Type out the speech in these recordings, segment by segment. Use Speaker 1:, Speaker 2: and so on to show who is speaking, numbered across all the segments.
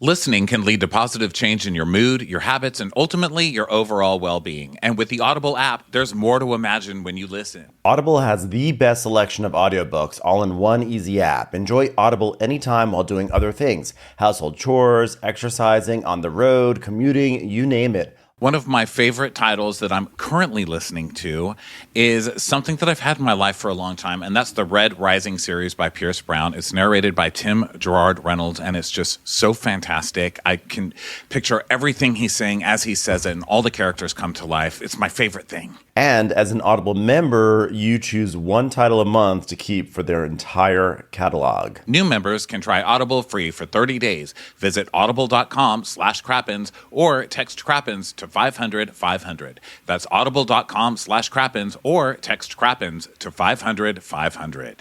Speaker 1: Listening can lead to positive change in your mood, your habits, and ultimately your overall well-being. And with the Audible app, there's more to imagine when you listen.
Speaker 2: Audible has the best selection of audiobooks all in one easy app. Enjoy Audible anytime while doing other things. Household chores, exercising, on the road, commuting, you name it.
Speaker 1: One of my favorite titles that I'm currently listening to is something that I've had in my life for a long time, and that's the Red Rising series by Pierce Brown. It's narrated by Tim Gerard Reynolds, and it's just so fantastic. I can picture everything he's saying as he says it, and all the characters come to life. It's my favorite thing.
Speaker 2: And as an Audible member, you choose one title a month to keep for their entire catalog.
Speaker 1: New members can try Audible free for 30 days. Visit audible.com/crappens or text crappens to 500-500. That's audible.com/crappens or text crappens to 500-500.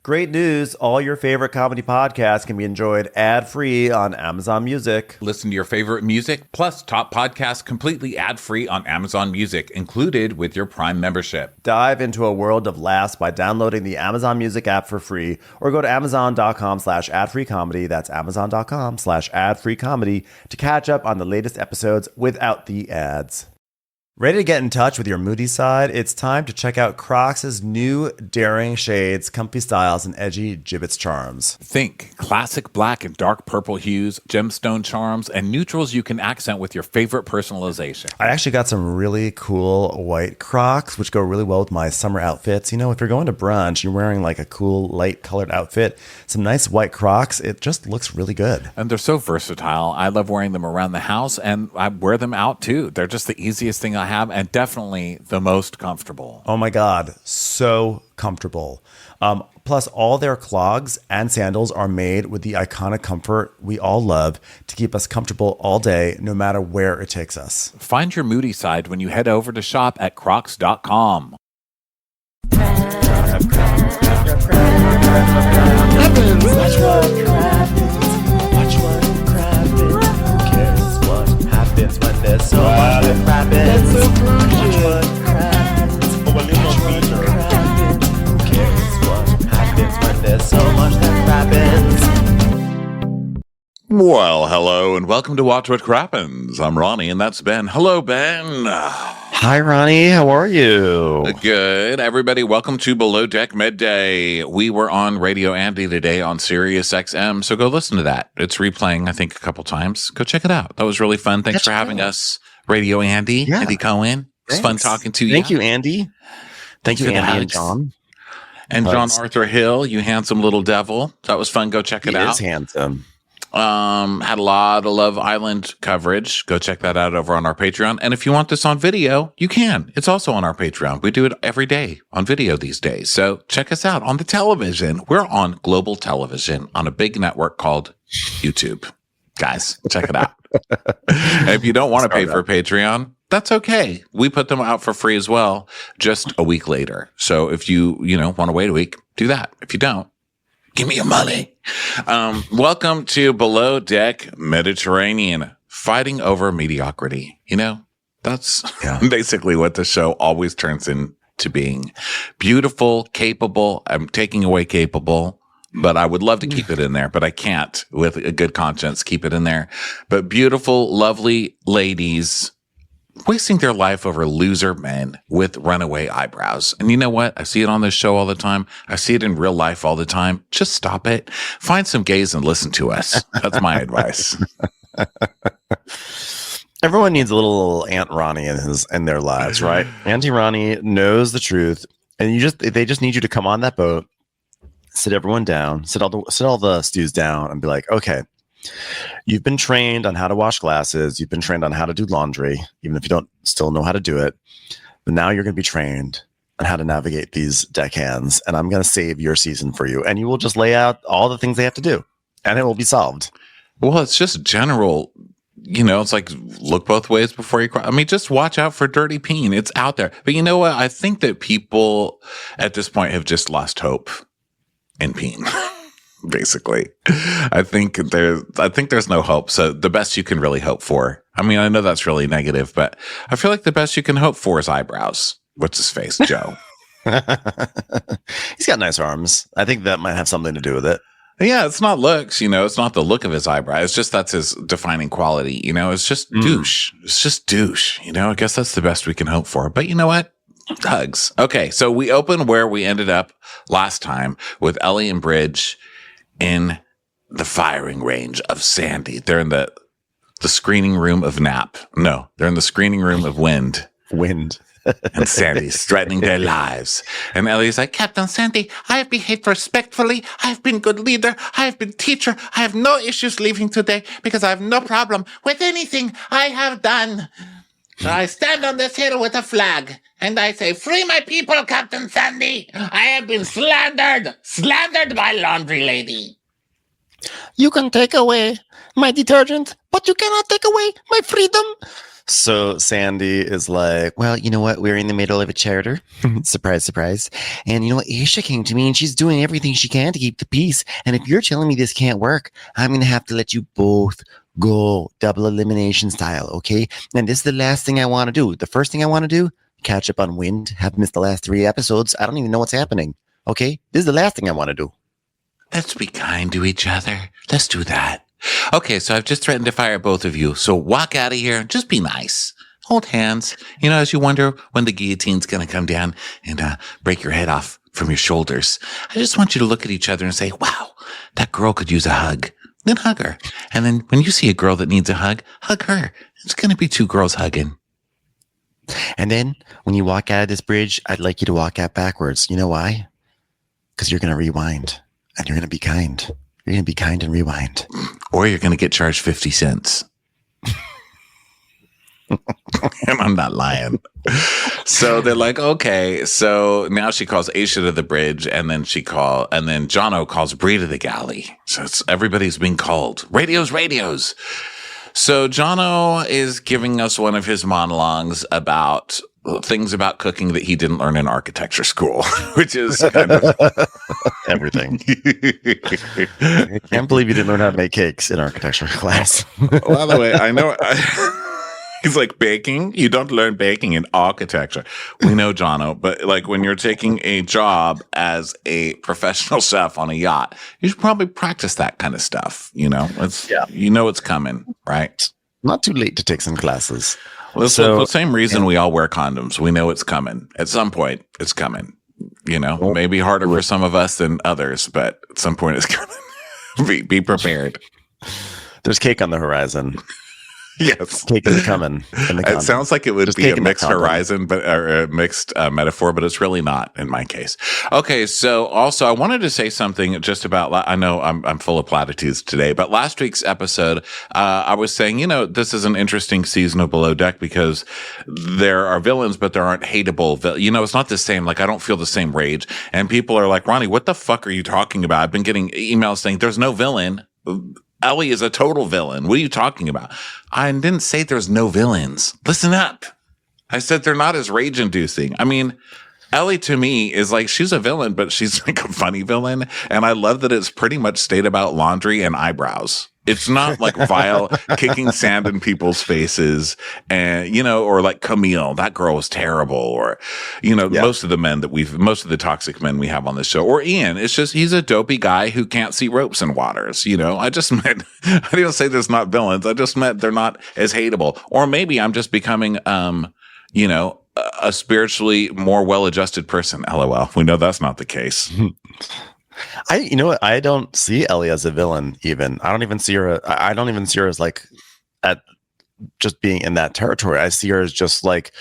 Speaker 2: Great news. All your favorite comedy podcasts can be enjoyed ad-free on Amazon Music.
Speaker 1: Listen to your favorite music plus top podcasts completely ad-free on Amazon Music, included with your Prime membership.
Speaker 2: Dive into a world of laughs by downloading the Amazon Music app for free or go to amazon.com/ad-free-comedy. That's amazon.com/ad-free-comedy to catch up on the latest episodes without the ads. Ready to get in touch with your moody side? It's time to check out Crocs' new daring shades, comfy styles, and edgy gibbets charms.
Speaker 1: Think classic black and dark purple hues, gemstone charms, and neutrals you can accent with your favorite personalization.
Speaker 2: I actually got some really cool white Crocs, which go really well with my summer outfits. You know, if you're going to brunch, you're wearing like a cool light colored outfit, some nice white Crocs, it just looks really good.
Speaker 1: And they're so versatile. I love wearing them around the house, and I wear them out too. They're just the easiest thing I have, and definitely the most comfortable.
Speaker 2: Oh my God, so comfortable. Plus, all their clogs and sandals are made with the iconic comfort we all love to keep us comfortable all day, no matter where it takes us.
Speaker 1: Find your moody side when you head over to shop at crocs.com.
Speaker 2: There's so much that crappens. Watch what crappens. Watch what crappens. Who cares what happens when there's so much that crappens?
Speaker 1: Well, hello and welcome to Watch What Crappens. I'm Ronnie and that's Ben. Hello, Ben.
Speaker 2: Hi, Ronnie. How are you?
Speaker 1: Good. Everybody, welcome to Below Deck Midday. We were on Radio Andy today on Sirius XM, so go listen to that. It's replaying, I think, a couple times. Go check it out. That was really fun. Thanks for having us, Radio Andy.
Speaker 2: Yeah.
Speaker 1: Andy Cohen. It's fun talking to you.
Speaker 2: Thank you, Andy. Thank you, Andy and John.
Speaker 1: And John Arthur Hill, you handsome little devil. That was fun. Go check it out.
Speaker 2: He is handsome.
Speaker 1: Had a lot of Love Island coverage. Go check that out over on our Patreon. And if you want this on video, you can. It's also on our Patreon. We do it every day on video these days. So check us out on the television. We're on global television on a big network called YouTube. Guys, check it out. And if you don't want to pay for Patreon, that's okay. We put them out for free as well, just a week later. So if you want to wait a week, do that. If you don't, give me your money. Welcome to Below Deck Mediterranean, fighting over mediocrity. You know, that's basically what the show always turns into being. Beautiful, capable. I'm taking away capable, but I would love to keep it in there, but I can't with a good conscience keep it in there. But beautiful, lovely ladies wasting their life over loser men with runaway eyebrows. And you know what? I see it on this show all the time. I see it in real life all the time. Just stop it. Find some gays and listen to us. That's my advice.
Speaker 2: Everyone needs a little Aunt Ronnie in their lives, right? Auntie Ronnie knows the truth, and they just need you to come on that boat, sit everyone down, sit all the stews down, and be like, okay, you've been trained on how to wash glasses. You've been trained on how to do laundry, even if you don't still know how to do it. But now you're going to be trained on how to navigate these deckhands, and I'm going to save your season for you. And you will just lay out all the things they have to do, and it will be solved.
Speaker 1: Well, it's just general, it's like look both ways before you cry. I mean, just watch out for dirty peen. It's out there. But you know what? I think that people at this point have just lost hope in peen. Basically, I think there's no hope. So the best you can really hope for, I mean, I know that's really negative, but I feel like the best you can hope for is eyebrows. What's his face? Joe.
Speaker 2: He's got nice arms. I think that might have something to do with it.
Speaker 1: Yeah, it's not looks, it's not the look of his eyebrow. It's just that's his defining quality, it's just douche. It's just douche, I guess that's the best we can hope for. But you know what? Hugs. Okay, so we open where we ended up last time with Ellie and Bridge in the firing range of Sandy. They're in the screening room of Nap. No, they're in the screening room of Wind. And Sandy's threatening their lives. And Ellie's like, Captain Sandy, I have behaved respectfully. I have been good leader. I have been teacher. I have no issues leaving today because I have no problem with anything I have done. So I stand on this hill with a flag and I say, free my people, Captain Sandy. I have been slandered by Laundry Lady.
Speaker 2: You can take away my detergent, but you cannot take away my freedom. So Sandy is like, well, you know what? We're in the middle of a charter. Surprise, surprise. And you know what? Aisha came to me and she's doing everything she can to keep the peace. And if you're telling me this can't work, I'm going to have to let you both go double elimination style. Okay. And this is the last thing I want to do. The first thing I want to do, catch up on Wind. Have missed the last 3 episodes. I don't even know what's happening. Okay. This is the last thing I want to do.
Speaker 1: Let's be kind to each other. Let's do that. Okay, so I've just threatened to fire both of you. So walk out of here. Just be nice. Hold hands. As you wonder when the guillotine's going to come down and break your head off from your shoulders. I just want you to look at each other and say, wow, that girl could use a hug. Then hug her. And then when you see a girl that needs a hug her. It's going to be 2 girls hugging.
Speaker 2: And then when you walk out of this bridge, I'd like you to walk out backwards. You know why? Because you're going to rewind and you're going to be kind. You're going to be kind and rewind.
Speaker 1: Or you're going to get charged 50 cents. And I'm not lying. So they're like, okay. So now she calls Aisha to the bridge, and then Jono calls Bree to the galley. So everybody's being called. Radios. So Jono is giving us one of his monologues about things about cooking that he didn't learn in architecture school, which is kind of
Speaker 2: everything. I can't believe you didn't learn how to make cakes in architecture class.
Speaker 1: By the way, I know he's like, baking? You don't learn baking in architecture. We know, Jono, but like when you're taking a job as a professional chef on a yacht, you should probably practice that kind of stuff. It's coming, right?
Speaker 2: Not too late to take some classes.
Speaker 1: Well, so the same reason we all wear condoms. We know it's coming. At some point, it's coming. Maybe harder for some of us than others, but at some point it's coming. Be prepared.
Speaker 2: There's cake on the horizon.
Speaker 1: Yes.
Speaker 2: Cake is coming.
Speaker 1: It sounds like it would be a mixed horizon, or a mixed metaphor, but it's really not in my case. Okay. So also I wanted to say something just about, I know I'm full of platitudes today, but last week's episode, I was saying, this is an interesting season of Below Deck because there are villains, but there aren't hateable. It's not the same. Like I don't feel the same rage, and people are like, Ronnie, what the fuck are you talking about? I've been getting emails saying there's no villain. Ellie is a total villain. What are you talking about? I didn't say there's no villains. Listen up. I said they're not as rage-inducing. I mean, Ellie to me is like, she's a villain, but she's like a funny villain. And I love that it's pretty much stayed about laundry and eyebrows. It's not like vile kicking sand in people's faces and, or like Camille, that girl was terrible. Or, most of the toxic men we have on this show, or Ian, it's just, he's a dopey guy who can't see ropes and waters. I just meant, I didn't say there's not villains. I just meant they're not as hateable. Or maybe I'm just becoming, a spiritually more well-adjusted person. LOL. We know that's not the case.
Speaker 2: I don't see Ellie as a villain even. I don't even see her as like at just being in that territory. I see her as just like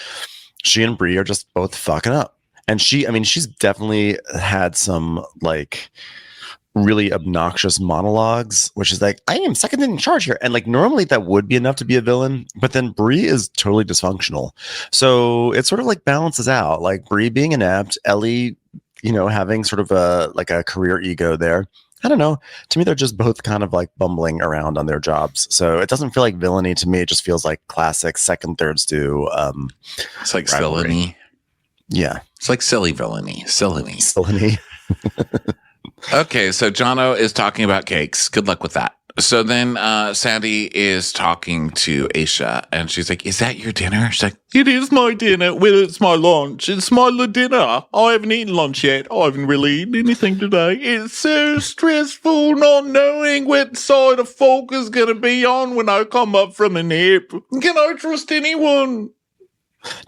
Speaker 2: she and Bree are just both fucking up. And she's definitely had some like really obnoxious monologues, which is like, I am second in charge here. And like normally that would be enough to be a villain, but then Bree is totally dysfunctional. So it sort of like balances out, like Bree being inept, Ellie having sort of a career ego there. I don't know. To me, they're just both kind of like bumbling around on their jobs. So it doesn't feel like villainy to me. It just feels like classic second, third stew.
Speaker 1: It's like villainy.
Speaker 2: Yeah.
Speaker 1: It's like silly villainy.
Speaker 2: Silly.
Speaker 1: Okay. So Jono is talking about cakes. Good luck with that. So then Sandy is talking to Aisha, and she's like, is that your dinner? She's like, it is my dinner. Well, it's my lunch. It's my dinner. I haven't eaten lunch yet. I haven't really eaten anything today. It's so stressful not knowing what side of folk is going to be on when I come up from a nap. Can I trust anyone?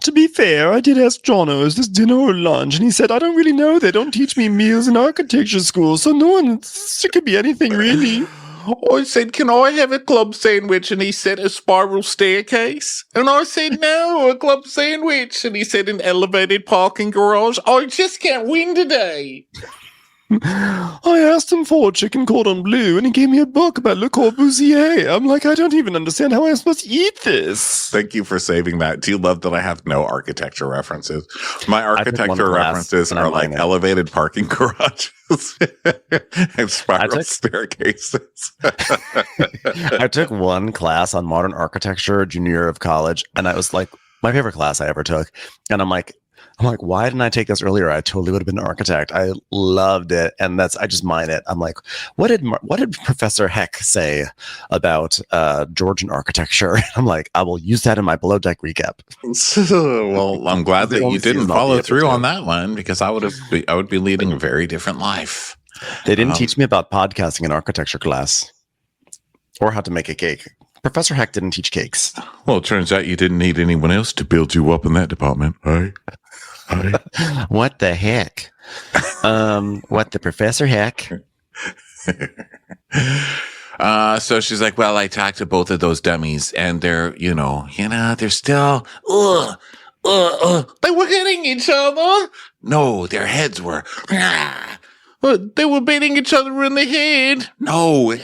Speaker 2: To be fair, I did ask Jono, is this dinner or lunch? And he said, I don't really know. They don't teach me meals in architecture school, so it could be anything, really.
Speaker 1: I said, can I have a club sandwich? And he said, a spiral staircase. And I said, no, a club sandwich. And he said, an elevated parking garage. I just can't win today.
Speaker 2: I asked him for chicken cordon bleu, and he gave me a book about Le Corbusier. I'm like, I don't even understand how I'm supposed to eat this.
Speaker 1: Thank you for saving that. Do you love that I have no architecture references? My architecture references are like elevated parking garages and spiral staircases.
Speaker 2: I took one class on modern architecture junior year of college, and I was like, my favorite class I ever took. And I'm like, why didn't I take this earlier? I totally would have been an architect. I loved it. And I just mine it. I'm like, what did Professor Heck say about Georgian archecture? I'm like, I will use that in my below deck recap.
Speaker 1: Well, I'm glad that you didn't follow through on that one, because I would be leading a very different life.
Speaker 2: They didn't teach me about podcasting in architecture class or how to make a cake. Professor Heck didn't teach cakes.
Speaker 1: Well, it turns out you didn't need anyone else to build you up in that department, right?
Speaker 2: What the heck? What the Professor Heck?
Speaker 1: So she's like, well, I talked to both of those dummies, and they're still, they were hitting each other. No, their heads were, they were beating each other in the head. No,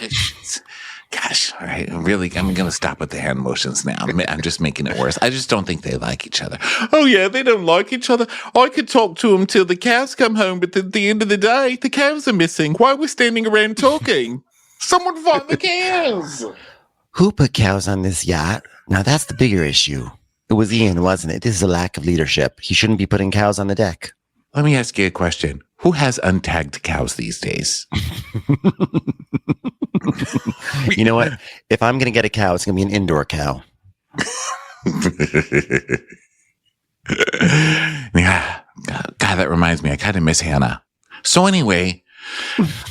Speaker 1: gosh, all right, I'm going to stop with the hand motions now. I'm just making it worse. I just don't think they like each other. Oh, yeah, they don't like each other. I could talk to them till the cows come home, but at the end of the day, the cows are missing. Why are we standing around talking? Someone find the cows.
Speaker 2: Who put cows on this yacht? Now, that's the bigger issue. It was Ian, wasn't it? This is a lack of leadership. He shouldn't be putting cows on the deck.
Speaker 1: Let me ask you a question. Who has untagged cows these days?
Speaker 2: You know what? If I'm going to get a cow, it's going to be an indoor cow.
Speaker 1: Yeah. God, that reminds me. I kind of miss Hannah. So anyway,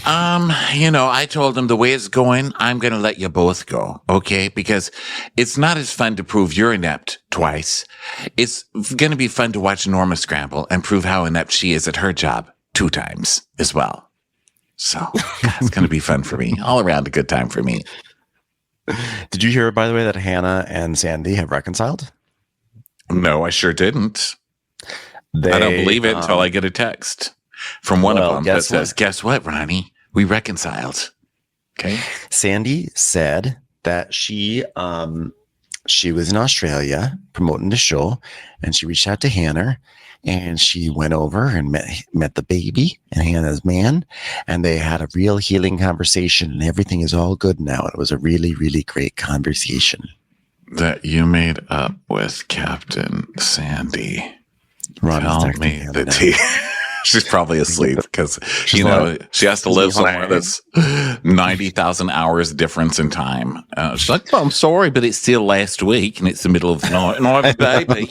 Speaker 1: I told him the way it's going, I'm going to let you both go. Okay. Because it's not as fun to prove you're inept twice. It's going to be fun to watch Norma scramble and prove how inept she is at her job 2 times as well. So it's going to be fun for me. All around a good time for me.
Speaker 2: Did you hear, by the way, that Hannah and Sandy have reconciled?
Speaker 1: No, I sure didn't. I don't believe it until I get a text from one of them that says, guess what, Ronnie? We reconciled. Okay.
Speaker 2: Sandy said that she was in Australia promoting the show, and she reached out to Hannah, and she went over and met the baby and Hannah's man, and they had a real healing conversation, and everything is all good now. It was a really, really great conversation.
Speaker 1: That you made up with Captain Sandy. Tell me the tea. She's probably asleep because, she has to live somewhere that's 90,000 hours difference in time. She's like, well, I'm sorry, but it's still last week and it's the middle of the night and I have a baby.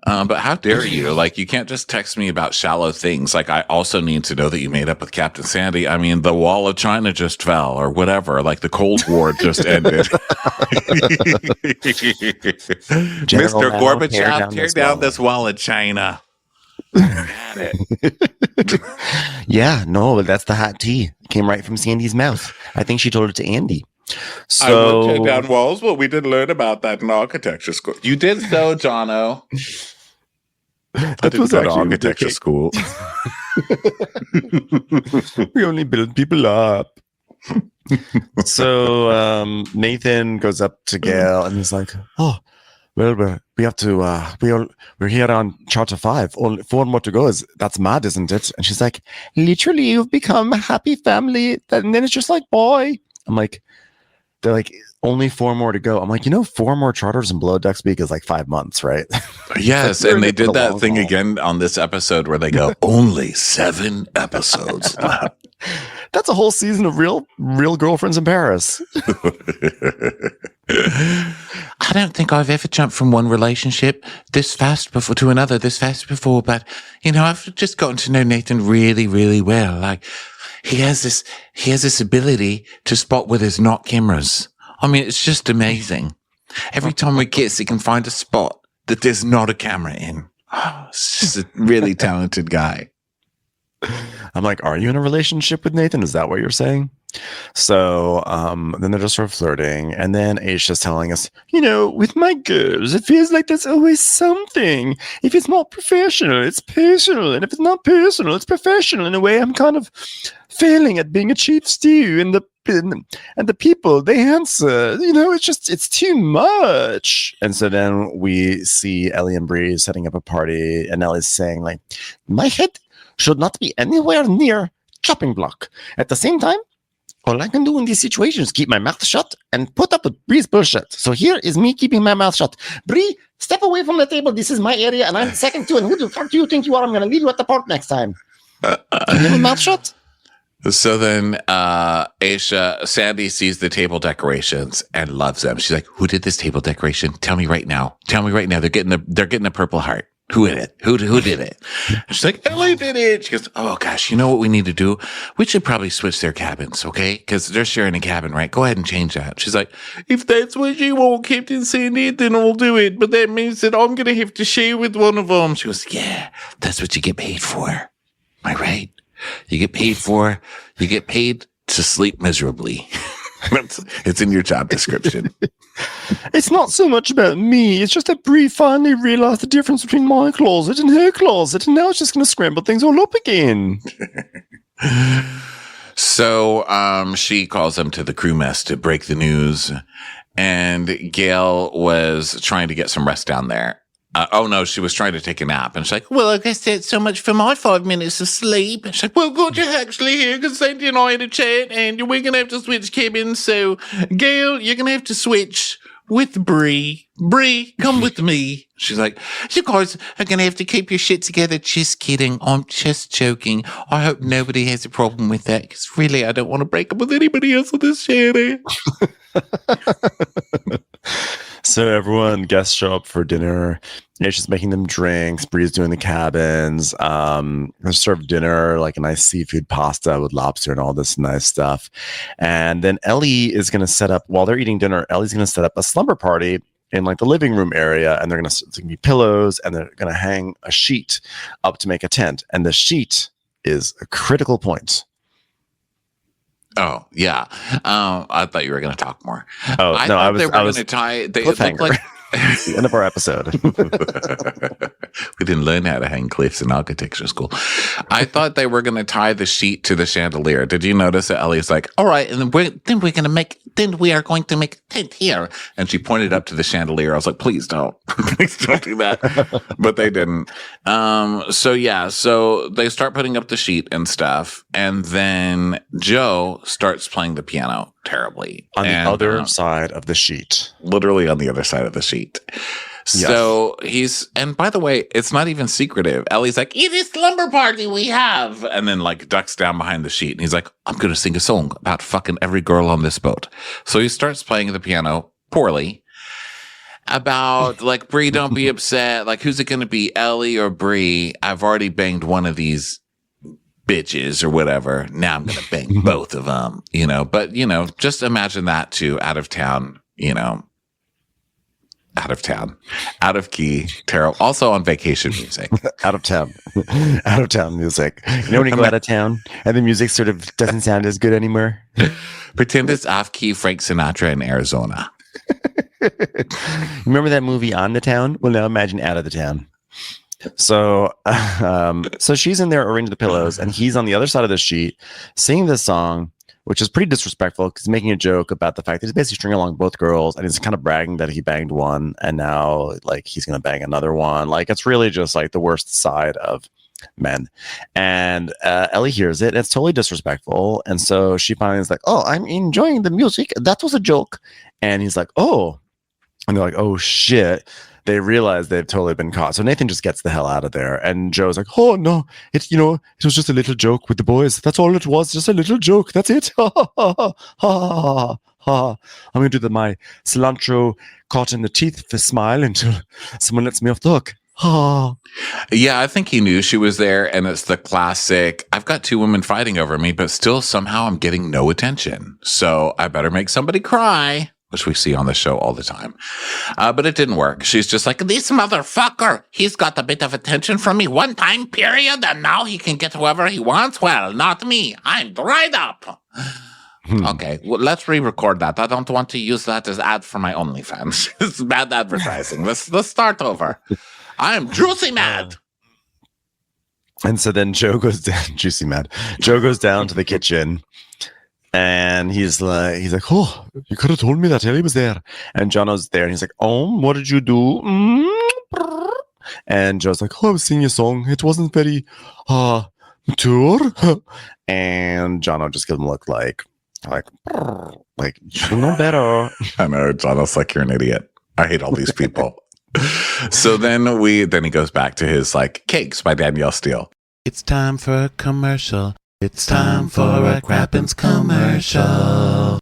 Speaker 1: But how dare you? Like, you can't just text me about shallow things. Like, I also need to know that you made up with Captain Sandy. I mean, the wall of China just fell or whatever. Like, the Cold War just ended. Mr. Gorbachev, tear down this wall of China.
Speaker 2: Yeah, no, that's the hot tea. It came right from Sandy's mouth. I think she told it to Andy. So,
Speaker 1: I would tear down walls, but we didn't learn about that in architecture school. You did so, Jono. I didn't go to architecture school.
Speaker 2: We only build people up. So Nathan goes up to Gail and he's like, "Oh, well, we have to. We're here on Charter 5. Only 4 more to go. That's mad, isn't it?" And she's like, "Literally, you've become a happy family." And then it's just like, boy. I'm like, they're like, only 4 more to go. I'm like, 4 more charters in Below Deck Speak is like 5 months, right?
Speaker 1: Yes,
Speaker 2: like,
Speaker 1: and they did that thing
Speaker 2: haul.
Speaker 1: again on this episode where they go, only 7 episodes left.
Speaker 2: That's a whole season of real girlfriends in Paris.
Speaker 1: I don't think I've ever jumped from one relationship this fast before to another this fast before, but I've just gotten to know Nathan really, really well. Like he has this ability to spot where there's not cameras. I mean, it's just amazing. Every time we kiss, he can find a spot that there's not a camera in. Oh, it's just a really talented guy.
Speaker 2: I'm like, are you in a relationship with Nathan? Is that what you're saying? So then they're just sort of flirting. And then Aisha's telling us, with my girls, it feels like there's always something. If it's not professional, it's personal. And if it's not personal, it's professional. In a way, I'm kind of failing at being a chief stew. And the people, they answer. It's too much. And so then we see Ellie and Bree setting up a party. And Ellie's saying, like, my head should not be anywhere near chopping block. At the same time, all I can do in these situations is keep my mouth shut and put up with Bree's bullshit. So here is me keeping my mouth shut. Bree, step away from the table. This is my area, and I'm second to. And who the fuck do you think you are? I'm going to leave you at the park next time. Keep your mouth shut.
Speaker 1: So then Sandy sees the table decorations and loves them. She's like, who did this table decoration? Tell me right now. They're getting a Purple Heart. Who did it? Who did it? She's like, Ellie did it. She goes, oh gosh, you know what we need to do? We should probably switch their cabins, okay? Because they're sharing a cabin, right? Go ahead and change that. She's like, if that's what you want, Captain Sandy, then I'll do it. But that means that I'm going to have to share with one of them. She goes, yeah, that's what you get paid for. Am I right? You get paid to sleep miserably. It's in your job description.
Speaker 2: It's not so much about me. It's just that Bree finally realized the difference between my closet and her closet, and now it's just going to scramble things all up again.
Speaker 1: So she calls them to the crew mess to break the news, and Gail was trying to get some rest down there. She was trying to take a nap. And she's like, well, I guess that's so much for my 5 minutes of sleep. And she's like, well, good, you're actually here because Sandy and I had a chat and we're going to have to switch cabins. So, Gail, you're going to have to switch with Bree. Bree, come with me. She's like, you guys are going to have to keep your shit together. Just kidding. I'm just joking. I hope nobody has a problem with that because really, I don't want to break up with anybody else on this show.
Speaker 2: So everyone guests show up for dinner. She's making them drinks. Bree's doing the cabins. They serve dinner, like a nice seafood pasta with lobster and all this nice stuff. And then Ellie is going to set up, while they're eating dinner, Ellie's going to set up a slumber party in like the living room area. And it's going to be pillows, and they're going to hang a sheet up to make a tent. And the sheet is a critical point.
Speaker 1: Oh, yeah. I thought you were going to talk more.
Speaker 2: Oh,
Speaker 1: I
Speaker 2: no,
Speaker 1: thought
Speaker 2: I was
Speaker 1: they were
Speaker 2: I
Speaker 1: going
Speaker 2: was
Speaker 1: to tie. They
Speaker 2: cliffhanger.
Speaker 1: looked like
Speaker 2: The end of our episode.
Speaker 1: We didn't learn how to hang cliffs in architecture school. I thought they were going to tie the sheet to the chandelier. Did you notice that Ellie's like, all right, and then we are going to make a tent here. And she pointed up to the chandelier. I was like, please don't. Please don't do that. But they didn't. So they start putting up the sheet and stuff. And then Joe starts playing the piano terribly.
Speaker 2: On the other side of the sheet.
Speaker 1: Literally on the other side of the sheet. So and by the way, it's not even secretive. Ellie's like, it is slumber party we have. And then like ducks down behind the sheet. And he's like, I'm going to sing a song about fucking every girl on this boat. So he starts playing the piano poorly about like, Bree, don't be upset. Like, who's it going to be, Ellie or Bree? I've already banged one of these bitches or whatever. Now I'm going to bang both of them, but just imagine that too, out of town, out of key, terrible. Also on vacation music.
Speaker 2: out of town music. When you go out of town and the music sort of doesn't sound as good anymore.
Speaker 1: Pretend it's off key Frank Sinatra in Arizona.
Speaker 2: Remember that movie On the Town? Well, now imagine Out of the Town. So she's in there arranging the pillows, and he's on the other side of the sheet singing this song, which is pretty disrespectful because he's making a joke about the fact that he's basically stringing along both girls, and he's kind of bragging that he banged one, and now like he's going to bang another one. Like, it's really just like the worst side of men. And Ellie hears it. And it's totally disrespectful. And so she finally is like, oh, I'm enjoying the music. That was a joke. And he's like, oh. And they're like, oh, shit. They realize they've totally been caught. So Nathan just gets the hell out of there. And Joe's like, oh, no, it was just a little joke with the boys. That's all it was. Just a little joke. That's it. Ha, ha, ha, ha, ha. I'm going to do my cilantro caught in the teeth for smile until someone lets me off the hook. Ha.
Speaker 1: Yeah, I think he knew she was there. And it's the classic, I've got two women fighting over me, but still somehow I'm getting no attention. So I better make somebody cry, which we see on the show all the time. But it didn't work. She's just like, this motherfucker, he's got a bit of attention from me one time period, and now he can get whoever he wants. Well, not me. I'm dried up. Okay, well, let's re-record that. I don't want to use that as ad for my OnlyFans. It's bad advertising. Let's start over. I'm juicy mad.
Speaker 2: And so then Joe goes down, juicy mad. Joe goes down to the kitchen. And he's like, oh, you could have told me that Ellie was there. And Jono's there, and he's like, oh, what did you do? And Joe's like, oh, I was singing a song. It wasn't very mature. And Jono just gives him a look like you know better.
Speaker 1: I know, Jono's like, you're an idiot. I hate all these people. So then he goes back to his like Cakes by Danielle Steele. It's time for a commercial. It's time for a Crappens commercial.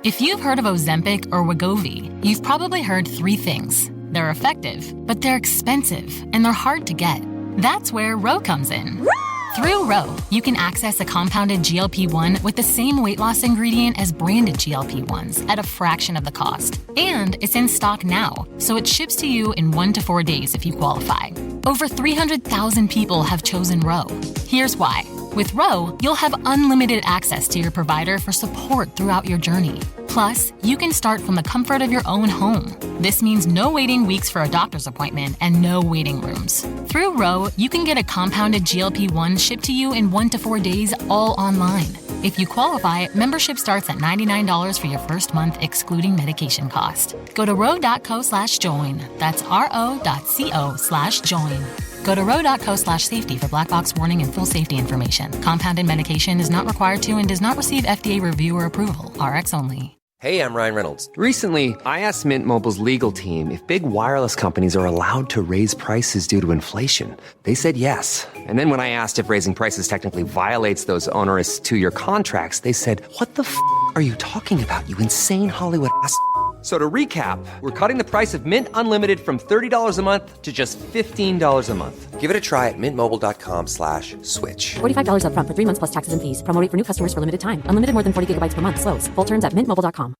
Speaker 3: If you've heard of Ozempic or Wegovy, you've probably heard three things. They're effective, but they're expensive, and they're hard to get. That's where Ro comes in. Through Ro, you can access a compounded GLP-1 with the same weight loss ingredient as branded GLP-1s at a fraction of the cost. And it's in stock now, so it ships to you in 1 to 4 days if you qualify. Over 300,000 people have chosen Ro. Here's why. With Ro, you'll have unlimited access to your provider for support throughout your journey. Plus, you can start from the comfort of your own home. This means no waiting weeks for a doctor's appointment and no waiting rooms. Through Ro, you can get a compounded GLP-1 shipped to you in 1 to 4 days, all online. If you qualify, membership starts at $99 for your first month, excluding medication cost. Go to ro.co/join. That's ro.co/join. Go to ro.co/safety for black box warning and full safety information. Compounded medication is not required to and does not receive FDA review or approval. RX only.
Speaker 4: Hey, I'm Ryan Reynolds. Recently, I asked Mint Mobile's legal team if big wireless companies are allowed to raise prices due to inflation. They said yes. And then when I asked if raising prices technically violates those onerous 2-year contracts, they said, what the f*** are you talking about, you insane Hollywood ass f- So to recap, we're cutting the price of Mint Unlimited from $30 a month to just $15 a month. Give it a try at mintmobile.com/switch.
Speaker 5: $45 up front for 3 months plus taxes and fees. Promo rate for new customers for limited time. Unlimited more than 40 gigabytes per month. Slows full terms at mintmobile.com.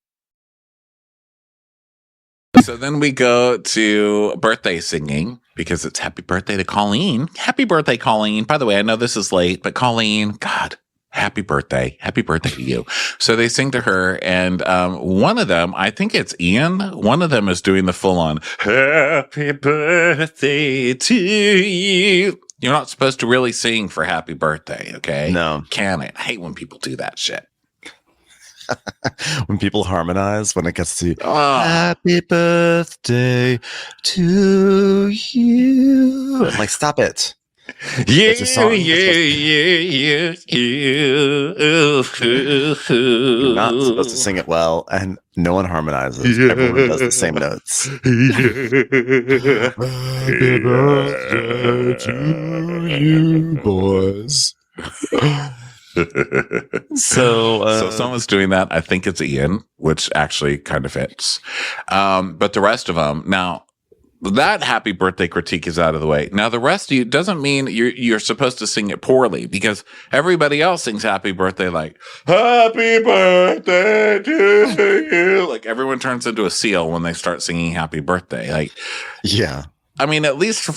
Speaker 1: So then we go to birthday singing because it's happy birthday to Colleen. Happy birthday, Colleen. By the way, I know this is late, but Colleen, God, happy birthday. Happy birthday to you. So they sing to her, and one of them, I think it's Ian, one of them is doing the full-on happy birthday to you. You're not supposed to really sing for happy birthday, okay?
Speaker 2: No.
Speaker 1: Can it? I hate when people do that shit.
Speaker 2: When people harmonize, when it gets to happy birthday to you. I'm like, stop it.
Speaker 1: Yeah.
Speaker 2: You're not supposed to sing it well, and no one harmonizes. Everyone does the same notes. Happy birthday to you, boys. So
Speaker 1: someone's doing that. I think it's Ian, which actually kind of fits. But the rest of them, now that happy birthday critique is out of the way. Now the rest of you doesn't mean you're supposed to sing it poorly, because everybody else sings happy birthday like happy birthday to you. Like everyone turns into a seal when they start singing happy birthday. Like,
Speaker 2: yeah.
Speaker 1: I mean, at least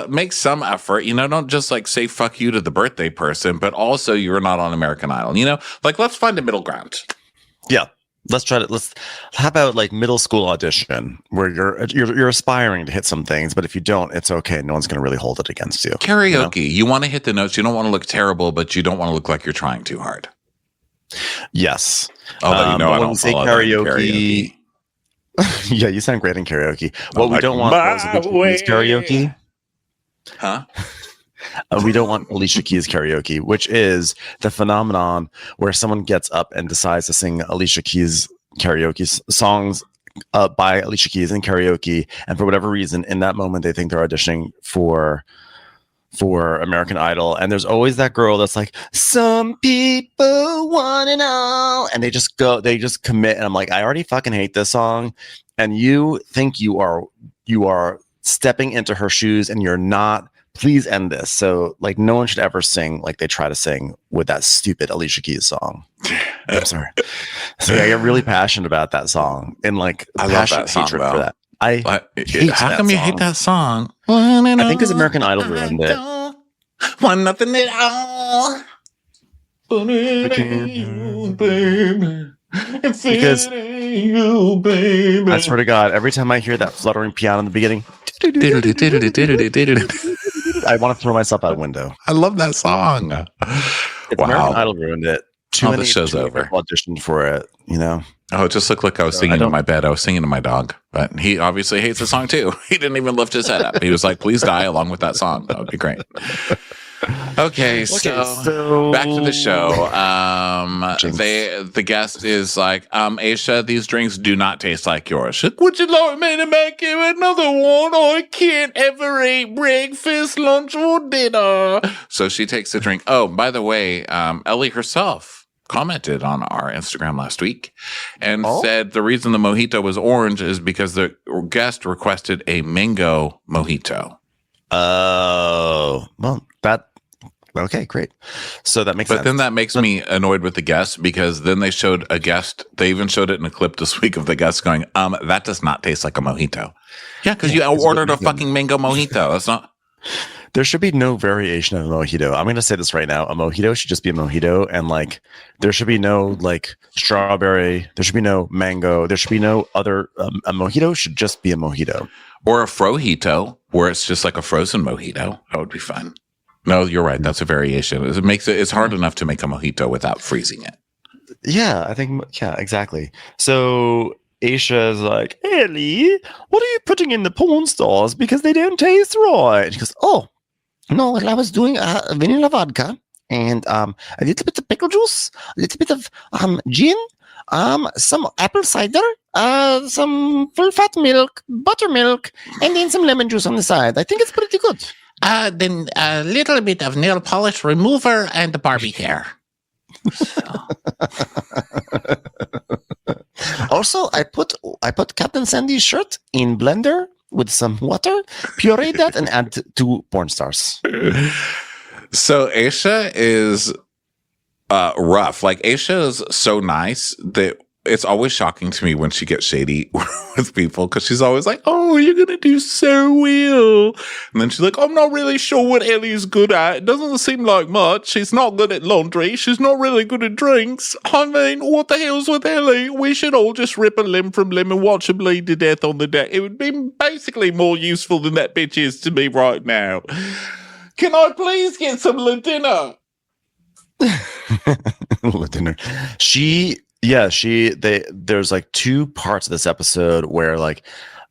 Speaker 1: make some effort, don't just like say fuck you to the birthday person, but also you're not on American Idol, like let's find a middle ground.
Speaker 2: Yeah. Let's try to, how about like middle school audition where you're aspiring to hit some things, but if you don't, it's okay. No one's going to really hold it against you.
Speaker 1: Karaoke. You want to hit the notes. You don't want to look terrible, but you don't want to look like you're trying too hard.
Speaker 2: Yes.
Speaker 1: Although, I don't
Speaker 2: say karaoke. Yeah, you sound great in karaoke. What we don't want is karaoke.
Speaker 1: Huh?
Speaker 2: We don't want Alicia Keys karaoke, which is the phenomenon where someone gets up and decides to sing Alicia Keys karaoke songs by Alicia Keys in karaoke, and for whatever reason, in that moment, they think they're auditioning for American Idol, and there's always that girl that's like, some people want it all, and they just commit, and I'm like, I already fucking hate this song, and you think you are stepping into her shoes, and you're not. Please end this. So, like, no one should ever sing like they try to sing with that stupid Alicia Keys song. I'm sorry. So I get really passionate about that song, and like
Speaker 1: I love that song
Speaker 2: hatred for that.
Speaker 1: How come you hate that song?
Speaker 2: I think because American Idol ruined it.
Speaker 1: Want nothing at all.
Speaker 2: Because I swear to God, every time I hear that fluttering piano in the beginning, I want to throw myself out a window.
Speaker 1: I love that song.
Speaker 2: American Idol ruined it.
Speaker 1: The show's over.
Speaker 2: Auditioned for it, you know.
Speaker 1: Oh, it just looked like I was singing in my bed. I was singing to my dog, but he obviously hates the song too. He didn't even lift his head up. He was like, "Please die along with that song." That would be great. Okay, so back to the show. The guest is like, Aisha, these drinks do not taste like yours. She's like, would you like me to make you another one? I can't ever eat breakfast, lunch, or dinner. So she takes a drink. Oh, by the way, Ellie herself commented on our Instagram last week and said the reason the mojito was orange is because the guest requested a mango mojito.
Speaker 2: Oh, well, okay, great. So that makes sense.
Speaker 1: But then that makes me annoyed with the guest, because then they showed a guest. They even showed it in a clip this week of the guest going, that does not taste like a mojito. Yeah, because you ordered a fucking mango mojito. That's not.
Speaker 2: There should be no variation of a mojito. I'm going to say this right now. A mojito should just be a mojito. And like, there should be no like strawberry. There should be no mango. There should be no other. A mojito should just be a mojito.
Speaker 1: Or a frojito, where it's just like a frozen mojito. That would be fun. No, you're right. That's a variation. It's hard enough to make a mojito without freezing it.
Speaker 2: Yeah, I think. Yeah, exactly. So Aisha is like, Ellie, what are you putting in the porn stars because they don't taste right? And she goes, oh, no, I was doing vanilla vodka and a little bit of pickle juice, a little bit of gin, some apple cider, some full-fat milk, buttermilk, and then some lemon juice on the side. I think it's pretty good.
Speaker 1: Then a little bit of nail polish remover and Barbie hair.
Speaker 2: Also, I put Captain Sandy's shirt in blender with some water, puree that, and add 2 porn stars.
Speaker 1: So Aisha is rough. Like, Aisha is so nice that it's always shocking to me when she gets shady with people, because she's always like, oh, you're going to do so well. And then she's like, I'm not really sure what Ellie's good at. It doesn't seem like much. She's not good at laundry. She's not really good at drinks. I mean, what the hell's with Ellie? We should all just rip a limb from limb and watch her bleed to death on the deck. It would be basically more useful than that bitch is to me right now. Can I please get some dinner?
Speaker 2: Dinner. There's like 2 parts of this episode where like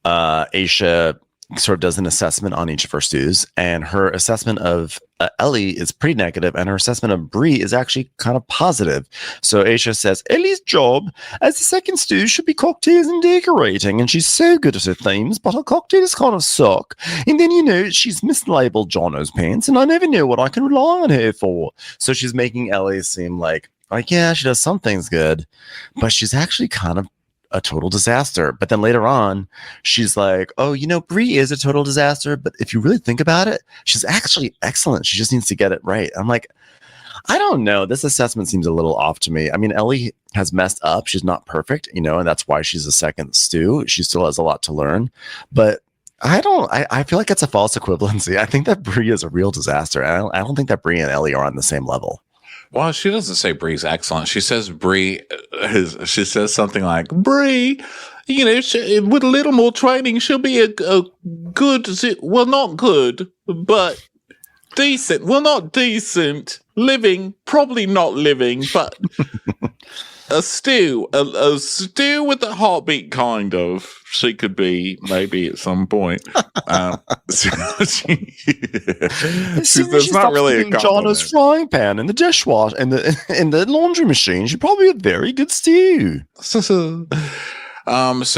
Speaker 2: Aisha sort of does an assessment on each of her stews, and her assessment of Ellie is pretty negative, and her assessment of Brie is actually kind of positive. So Aisha says Ellie's job as the second stew should be cocktails and decorating, and she's so good at her themes, but her cocktails kind of suck. And then, she's mislabeled Jono's pants, and I never know what I can rely on her for. So she's making Ellie seem like, yeah, she does some things good, but she's actually kind of a total disaster. But then later on, she's like, oh, Brie is a total disaster, but if you really think about it, she's actually excellent. She just needs to get it right. I'm like, I don't know. This assessment seems a little off to me. I mean, Ellie has messed up. She's not perfect, and that's why she's a second stew. She still has a lot to learn, but I feel like it's a false equivalency. I think that Brie is a real disaster. I don't think that Brie and Ellie are on the same level.
Speaker 1: Well, she doesn't say Brie's excellent. She says she says something like, Brie, with a little more training, she'll be a good, well, not good, but decent. Well, not decent. Living, probably not living, but a stew, a stew with a heartbeat, kind of. She could be maybe at some point. She's not really a compliment.
Speaker 2: John's frying pan in the dishwasher in the laundry machine. She'd probably be a very good stew.
Speaker 1: So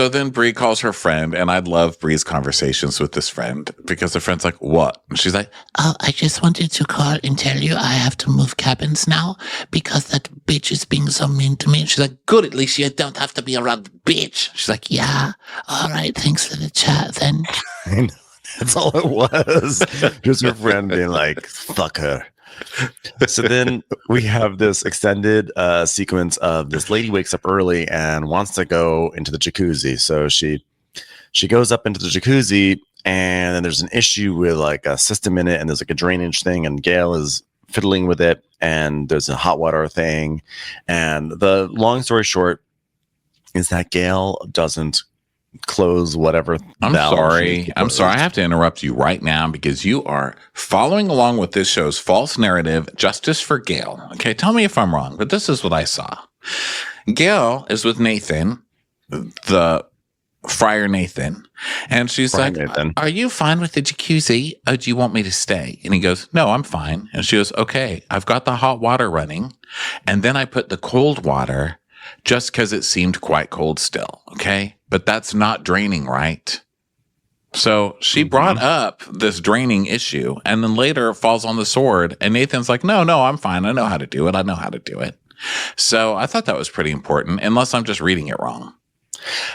Speaker 1: then Bree calls her friend, and I love Bree's conversations with this friend because the friend's like, what? And she's like,
Speaker 6: oh, I just wanted to call and tell you I have to move cabins now because that bitch is being so mean to me. And she's like, good, at least you don't have to be around the bitch. She's like, yeah, all right, thanks for the chat then.
Speaker 2: I know, that's all it was. Just her friend being like, fuck her. So then we have this extended sequence of this lady wakes up early and wants to go into the jacuzzi. So she goes up into the jacuzzi, and then there's an issue with like a system in it, and there's like a drainage thing, and Gail is fiddling with it, and there's a hot water thing. And the long story short is that Gail doesn't close whatever.
Speaker 1: I'm sorry. I have to interrupt you right now because you are following along with this show's false narrative, Justice for Gail. Okay, tell me if I'm wrong, but this is what I saw. Gail is with Nathan, the Friar Nathan, and she's like, Nathan, are you fine with the jacuzzi? Oh, do you want me to stay? And he goes, no, I'm fine. And she goes, okay, I've got the hot water running, and then I put the cold water just because it seemed quite cold still, okay? But that's not draining, right? So she brought up this draining issue, and then later falls on the sword, and Nathan's like, no, I'm fine. I know how to do it. So I thought that was pretty important, unless I'm just reading it wrong.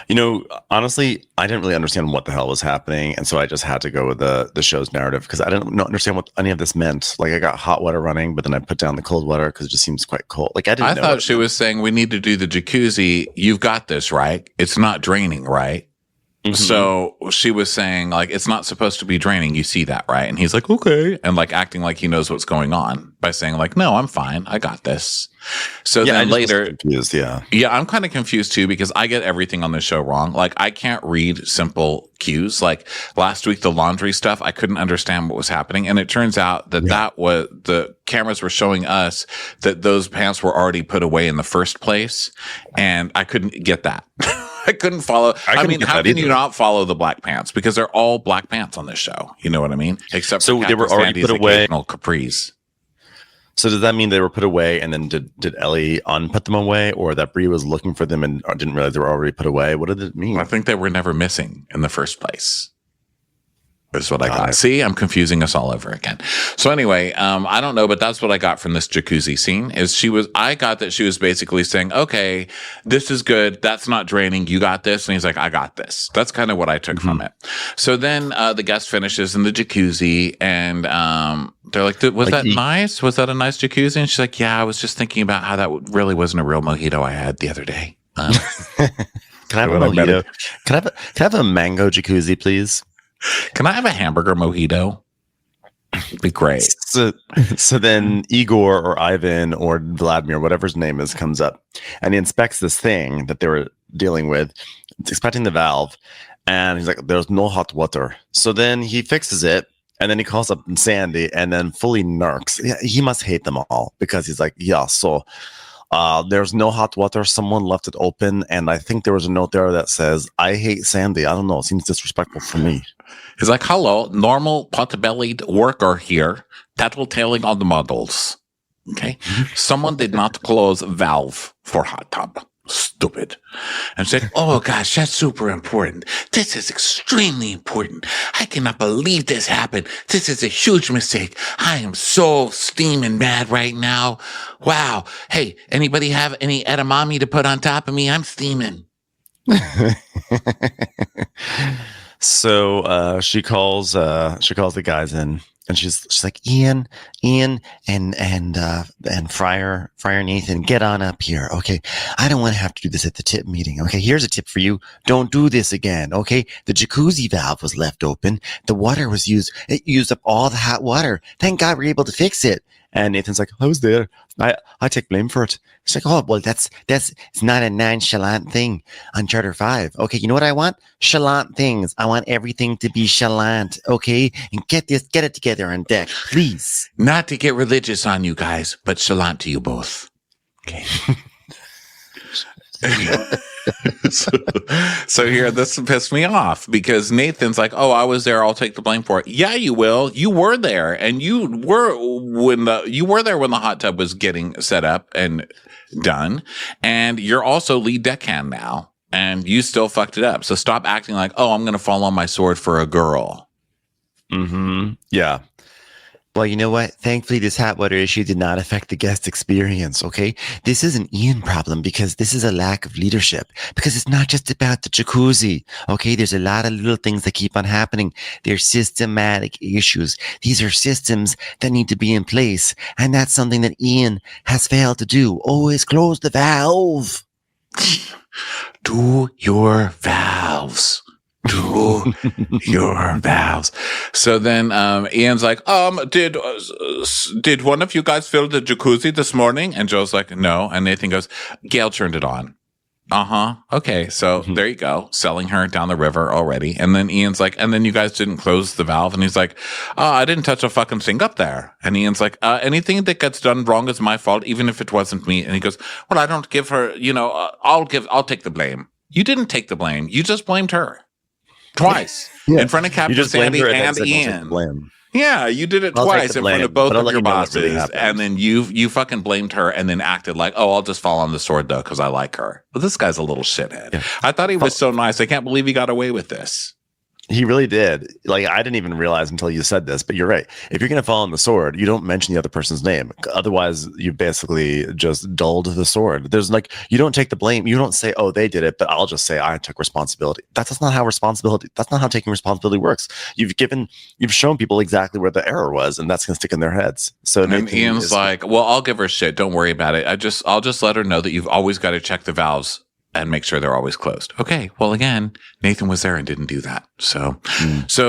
Speaker 2: You know, honestly, I didn't really understand what the hell was happening, and so I just had to go with the show's narrative because I didn't understand what any of this meant. Like, I got hot water running, but then I put down the cold water because it just seems quite cold. Like, I thought
Speaker 1: she was saying we need to do the jacuzzi. You've got this, right? It's not draining, right? Mm-hmm. So she was saying, like, it's not supposed to be draining. You see that, right? And he's like, okay. And like acting like he knows what's going on by saying like, no, I'm fine. I got this. So then later,
Speaker 2: confused, yeah,
Speaker 1: I'm kind of confused too because I get everything on this show wrong. Like, I can't read simple cues. Like last week, the laundry stuff, I couldn't understand what was happening. And it turns out that that was the cameras were showing us that those pants were already put away in the first place. And I couldn't get that. I couldn't follow. I mean, how can you not follow the black pants? Because they're all black pants on this show. You know what I mean? Except
Speaker 2: so
Speaker 1: for
Speaker 2: they were already put away.
Speaker 1: Capris.
Speaker 2: So does that mean they were put away, and then did Ellie unput them away, or that Bree was looking for them and didn't realize they were already put away? What did it mean?
Speaker 1: I think they were never missing in the first place. Is what I got. See, I'm confusing us all over again. So anyway, I don't know, but that's what I got from this jacuzzi scene. I got that she was basically saying, okay, this is good. That's not draining. You got this. And he's like, I got this. That's kind of what I took from it. So then the guest finishes in the jacuzzi, and they're like, was that nice? Was that a nice jacuzzi? And she's like, yeah, I was just thinking about how that really wasn't a real mojito I had the other day.
Speaker 2: Can I have a mojito? Can I have a mango jacuzzi, please?
Speaker 1: Can I have a hamburger mojito? It'd be great.
Speaker 2: So then Igor or Ivan or Vladimir, whatever his name is, comes up and he inspects this thing that they were dealing with, inspecting the valve, and he's like, there's no hot water. So then he fixes it, and then he calls up Sandy and then fully narks. He must hate them all because he's like, yeah, so there's no hot water. Someone left it open, and I think there was a note there that says, I hate Sandy. I don't know. It seems disrespectful for me.
Speaker 1: He's like, hello, normal pot-bellied worker here, tattletaling on the models. Okay? Someone did not close valve for hot tub. Stupid. And said, oh gosh, that's super important. This is extremely important. I cannot believe this happened. This is a huge mistake. I am so steaming mad right now. Wow. Hey, anybody have any edamame to put on top of me? I'm steaming.
Speaker 2: So she calls the guys in, and she's like, Ian and Friar Nathan, get on up here. Okay. I don't want to have to do this at the tip meeting. Okay. Here's a tip for you. Don't do this again. Okay. The jacuzzi valve was left open. The water was used. It used up all the hot water. Thank God we're able to fix it. And Nathan's like, I was there. I take blame for it. It's like, oh, well, it's not a nonchalant thing on Charter 5. Okay, you know what I want? Chalant things. I want everything to be chalant. Okay, and get it together on deck, please.
Speaker 1: Not to get religious on you guys, but chalant to you both. Okay. so here, this pissed me off because Nathan's like, "Oh, I was there. I'll take the blame for it." Yeah, you will. You were there, and you were there when the hot tub was getting set up and done, and you're also lead deckhand now, and you still fucked it up. So stop acting like, "Oh, I'm going to fall on my sword for a girl."
Speaker 2: Mm-hmm. Yeah. Well, you know what? Thankfully, this hot water issue did not affect the guest experience, okay? This is an Ian problem because this is a lack of leadership. Because it's not just about the jacuzzi, okay? There's a lot of little things that keep on happening. They're systematic issues. These are systems that need to be in place. And that's something that Ian has failed to do. Always close the valve.
Speaker 1: Do your valves. Do your valves. So then Ian's like, did one of you guys fill the jacuzzi this morning? And Joe's like, no. And Nathan goes, Gail turned it on. Okay. So there you go. Selling her down the river already. And then Ian's like, and then you guys didn't close the valve. And he's like, I didn't touch a fucking thing up there. And Ian's like, anything that gets done wrong is my fault, even if it wasn't me. And he goes, well, I don't give her, I'll take the blame. You didn't take the blame. You just blamed her. Twice in front of Captain Sandy and Ian. Yeah, you did it twice in front of both of your bosses, really and then you fucking blamed her, and then acted like, oh, I'll just fall on the sword though because I like her. But this guy's a little shithead. Yeah. I thought he was so nice. I can't believe he got away with this.
Speaker 2: He really did. Like, I didn't even realize until you said this, but you're right. If you're going to fall on the sword, you don't mention the other person's name. Otherwise, you basically just dulled the sword. There's like, you don't take the blame. You don't say, oh, they did it, but I'll just say I took responsibility. That's not how taking responsibility works. You've shown people exactly where the error was, and that's going to stick in their heads. So
Speaker 1: and Ian's like, well, I'll give her shit. Don't worry about it. I'll just let her know that you've always got to check the valves and make sure they're always closed. Okay. Well, again, Nathan was there and didn't do that. So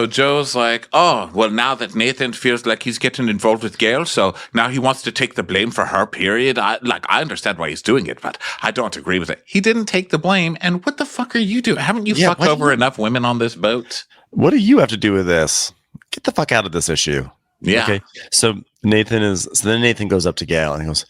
Speaker 1: Joe's like, oh, well, now that Nathan feels like he's getting involved with Gail, so now he wants to take the blame for her, period. I understand why he's doing it, but I don't agree with it. He didn't take the blame. And what the fuck are you doing? Haven't you fucked over enough women on this boat?
Speaker 2: What do you have to do with this? Get the fuck out of this issue.
Speaker 1: Yeah.
Speaker 2: Okay. So then Nathan goes up to Gail and he goes,